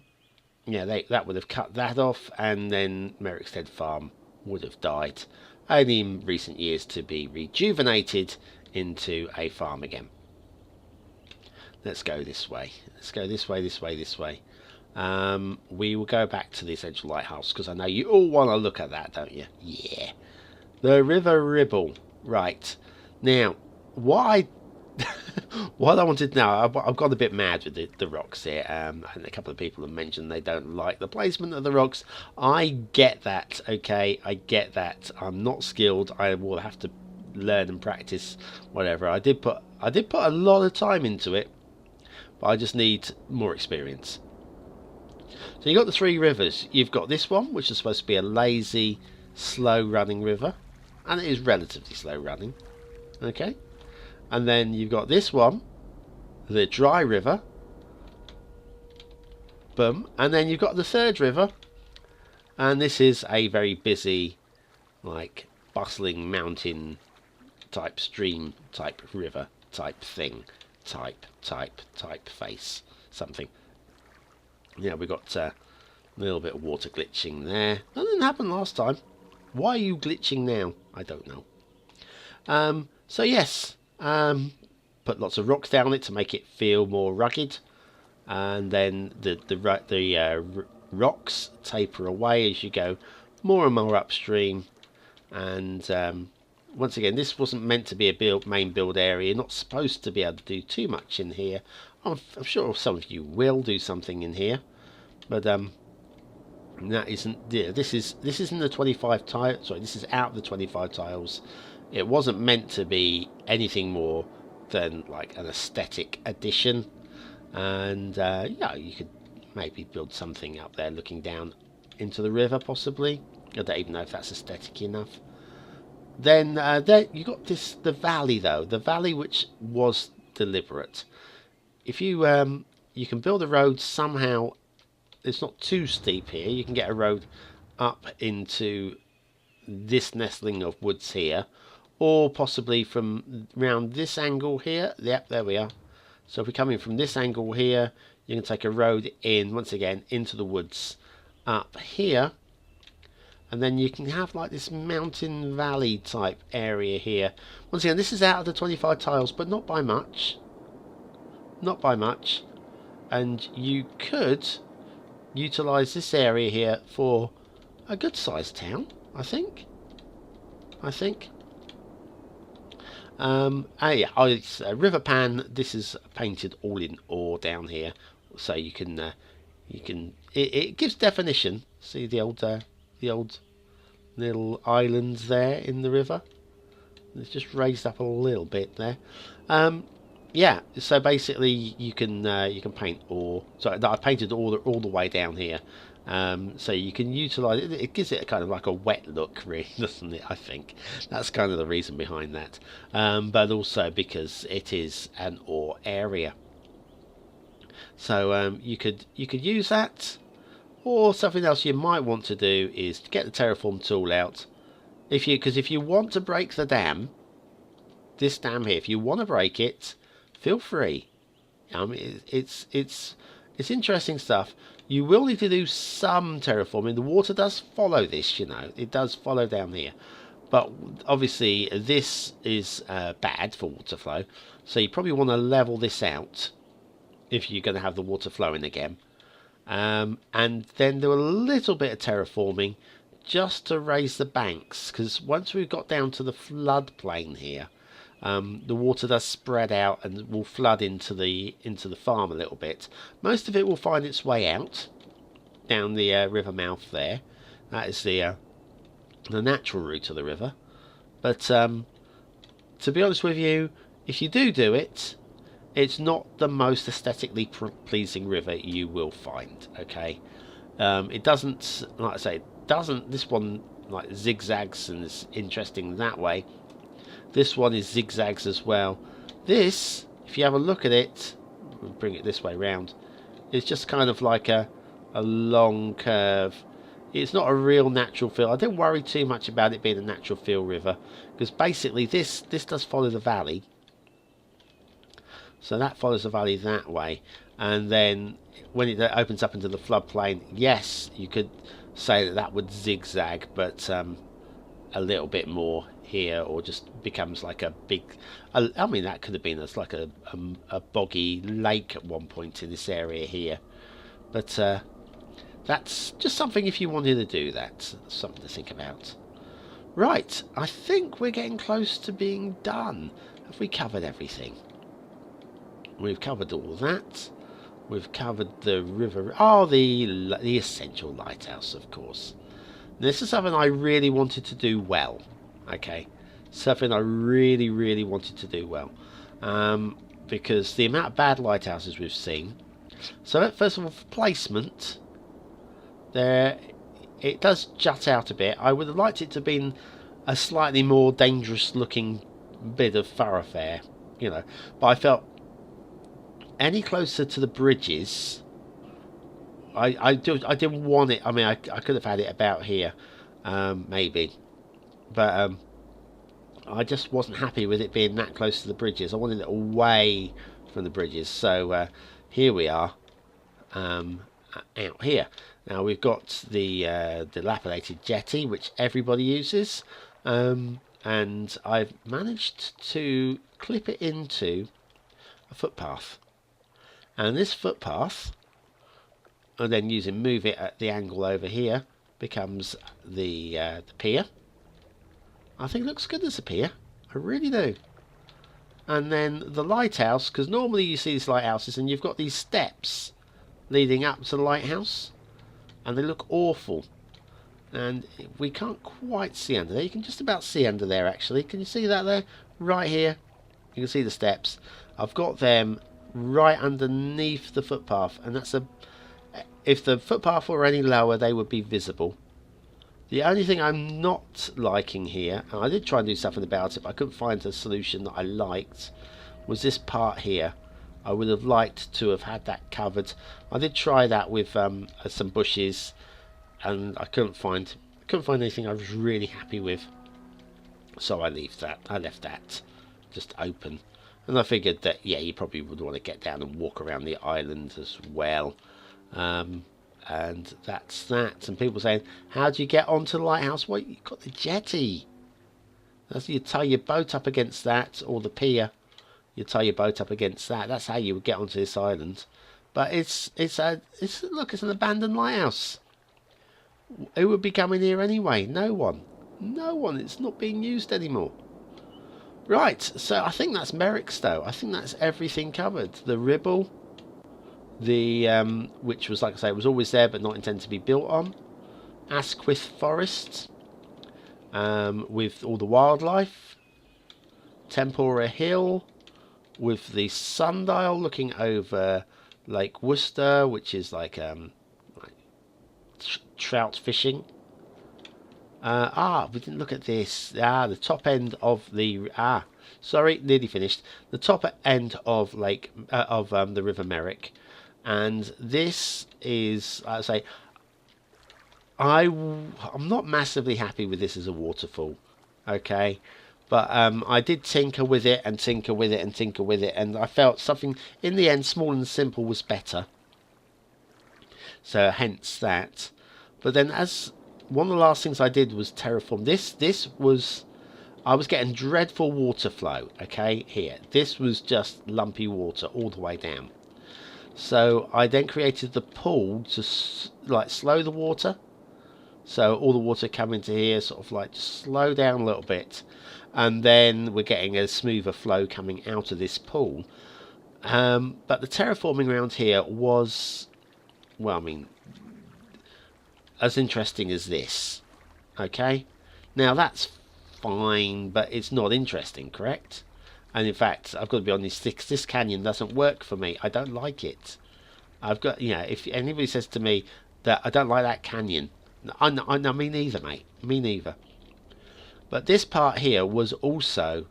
yeah, that would have cut that off, and then Merrickstowe farm would have died, only in recent years to be rejuvenated into a farm again. let's go this way. Let's go this way, this way, this way. We will go back to the essential lighthouse because I know you all want to look at that, don't you? Yeah. The River Ribble. Right. Now, what I wanted now, I've got a bit mad with the rocks here. And a couple of people have mentioned they don't like the placement of the rocks. I get that, okay? I get that. I'm not skilled. I will have to learn and practice whatever. I did put a lot of time into it, but I just need more experience. So you've got the three rivers. You've got this one, which is supposed to be a lazy, slow running river, and it is relatively slow running, okay? And then you've got this one, the dry river, boom, and then you've got the third river, and this is a very busy, like bustling mountain type stream type river type thing, type face, something. Yeah, we got a little bit of water glitching there. That didn't happen last time. Why are you glitching now? I don't know. So yes, put lots of rocks down it to make it feel more rugged, and then the rocks taper away as you go more and more upstream. And once again, this wasn't meant to be a main build area. You're not supposed to be able to do too much in here. I'm sure some of you will do something in here, but that isn't. Yeah, this isn't the 25 tile. Sorry, this is out of the 25 tiles. It wasn't meant to be anything more than like an aesthetic addition. And yeah, you could maybe build something up there looking down into the river, possibly. I don't even know if that's aesthetic enough. Then there you got the valley though, the valley which was deliberate. If you you can build a road somehow. It's not too steep here. You can get a road up into this nestling of woods here, or possibly from around this angle here. Yep, there we are. So if we're coming from this angle here, you can take a road in once again into the woods up here, and then you can have like this mountain valley type area here. Once again, this is out of the 25 tiles, but not by much. Not by much. And you could utilize this area here for a good sized town, I think. Yeah, it's River Pan. This is painted all in ore down here, so you can it gives definition. See the old little islands there in the river. It's just raised up a little bit there. Yeah, so basically you can paint ore. So I painted all the way down here. So you can utilize it. It gives it a kind of like a wet look, really, doesn't it? I think that's kind of the reason behind that. But also because it is an ore area. So you could use that, or something else you might want to do is to get the terraform tool out. Because if you want to break the dam, this dam here, if you want to break it, feel free. I mean, it's interesting stuff. You will need to do some terraforming. The water does follow this, you know. It does follow down here. But obviously this is bad for water flow. So you probably want to level this out if you're going to have the water flowing again. And then do a little bit of terraforming just to raise the banks. Because once we've got down to the floodplain here, the water does spread out and will flood into the farm a little bit. Most of it will find its way out down the river mouth there. That is the natural route of the river. But to be honest with you, if you do it, it's not the most aesthetically pleasing river you will find. Okay, it doesn't, like I say, this one like zigzags and is interesting that way. This one is zigzags as well. This, if you have a look at it, we'll bring it this way round, it's just kind of like a long curve. It's not a real natural fill. I don't worry too much about it being a natural fill river, because basically this does follow the valley. So that follows the valley that way. And then when it opens up into the floodplain, yes, you could say that would zigzag, but a little bit more here, or just becomes like a big, I mean, that could have been like a boggy lake at one point in this area here. But that's just something, if you wanted to do that, something to think about. Right, I think we're getting close to being done. Have we covered everything? We've covered all that. We've covered the river. Oh, the essential lighthouse, of course. This is something I really wanted to do well. Okay, something I really wanted to do well. Because the amount of bad lighthouses we've seen. So first of all, for placement, there it does jut out a bit. I would have liked it to have been a slightly more dangerous looking bit of thoroughfare, you know. But I felt any closer to the bridges, I didn't want it. I mean, I could have had it about here, maybe, but I just wasn't happy with it being that close to the bridges. I wanted it away from the bridges. So here we are, out here. Now we've got the Dilapidated Jetty, which everybody uses, and I've managed to clip it into a footpath. And this footpath, and then move it at the angle over here, becomes the pier. I think it looks good as a pier. I really do. And then the lighthouse, because normally you see these lighthouses and you've got these steps leading up to the lighthouse, and they look awful. And we can't quite see under there. You can just about see under there, actually. Can you see that there? Right here. You can see the steps. I've got them right underneath the footpath, and that's if the footpath were any lower, they would be visible. The only thing I'm not liking here, and I did try and do something about it, but I couldn't find a solution that I liked, was this part here. I would have liked to have had that covered. I did try that with some bushes, and I couldn't find anything I was really happy with. So I left that just open. And I figured that, yeah, you probably would want to get down and walk around the island as well. And that's that. And people saying, how do you get onto the lighthouse? Well, you've got the jetty. That's, you tie your boat up against that, or the pier. You tie your boat up against that. That's how you would get onto this island. But it's look, it's an abandoned lighthouse. Who would be coming here anyway? No one. No one. It's not being used anymore. Right, so I think that's Merrickstowe. I think that's everything covered. The Ribble, which was, like I say, it was always there but not intended to be built on. Asquith Forest, with all the wildlife. Tempora Hill, with the Sundial looking over Lake Worcester, which is like trout fishing. We didn't look at this. The top end of the sorry, nearly finished. The top end of the River Merrick, and this is, I say, I'm not massively happy with this as a waterfall. Okay, but I did tinker with it and tinker with it and tinker with it, and I felt something in the end, small and simple, was better. So hence that. But then, as one of the last things I did was terraform this. I was getting dreadful water flow. Okay, here, this was just lumpy water all the way down. So I then created the pool to like slow the water. So all the water coming to here, sort of like slow down a little bit, and then we're getting a smoother flow coming out of this pool. But the terraforming around here was, well, I mean, as interesting as this. Okay, now that's fine, but it's not interesting, correct? And in fact, I've got to be honest, this canyon doesn't work for me. I don't like it. I've got, you know, if anybody says to me that I don't like that canyon, no, me neither, mate, me neither. But this part here was also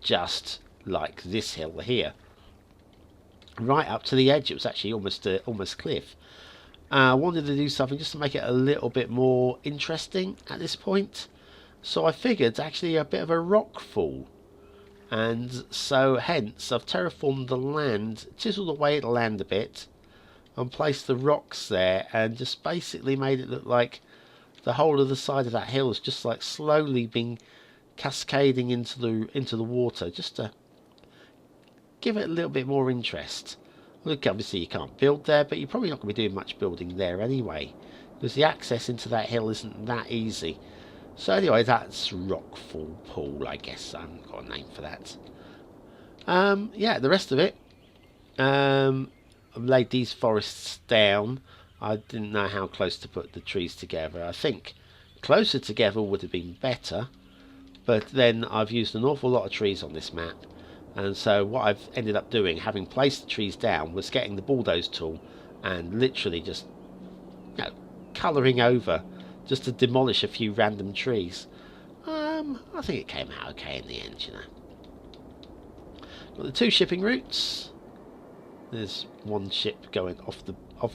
just like this hill here, right up to the edge. It was actually almost cliff. I wanted to do something just to make it a little bit more interesting at this point. So I figured actually a bit of a rock fall. And so hence I've terraformed the land, chiseled away the land a bit, and placed the rocks there, and just basically made it look like the whole of the side of that hill is just like slowly being cascading into the water, just to give it a little bit more interest. Look, obviously you can't build there, but you're probably not going to be doing much building there anyway, because the access into that hill isn't that easy. So anyway, that's Rockfall Pool, I guess. I haven't got a name for that. Yeah, the rest of it, I've laid these forests down. I didn't know how close to put the trees together. I think closer together would have been better, but then I've used an awful lot of trees on this map, and so what I've ended up doing, having placed the trees down, was getting the bulldoze tool and literally just, you know, colouring over just to demolish a few random trees. I think it came out okay in the end, you know. Got the 2 shipping routes. There's one ship going off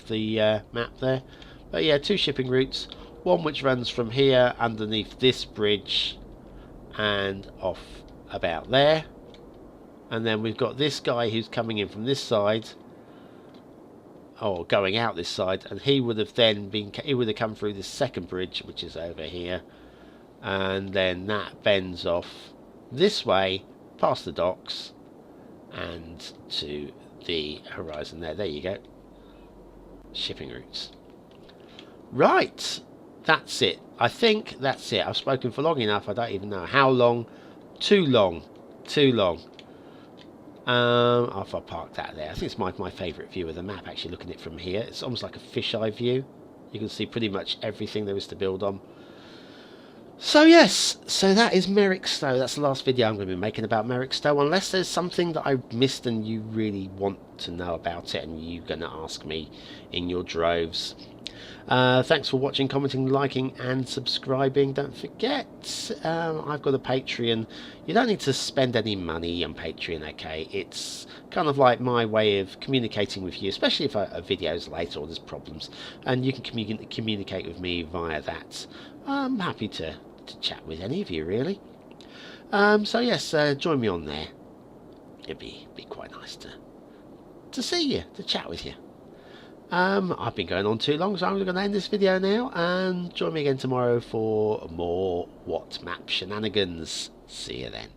the map there, but yeah, 2 shipping routes. One which runs from here underneath this bridge and off about there, and then we've got this guy who's coming in from this side, or going out this side, and he would have come through this second bridge, which is over here, and then that bends off this way past the docks and to the horizon there. There you go. Shipping routes. Right, that's it. I think that's it. I've spoken for long enough. I don't even know how long. Too long. I'll park that there. I think it's my favourite view of the map, actually, looking at it from here. It's almost like a fisheye view. You can see pretty much everything there is to build on. So yes, so that is Merrickstowe. That's the last video I'm going to be making about Merrickstowe, unless there's something that I missed and you really want to know about it and you're going to ask me in your droves. Thanks for watching, commenting, liking and subscribing. Don't forget, I've got a Patreon. You don't need to spend any money on Patreon, okay? It's kind of like my way of communicating with you, especially if a video's late or there's problems, and you can communicate with me via that. I'm happy to chat with any of you, really. So yes, join me on there. It'd be quite nice to see you, to chat with you. I've been going on too long, so I'm going to end this video now, and join me again tomorrow for more What Map shenanigans. See you then.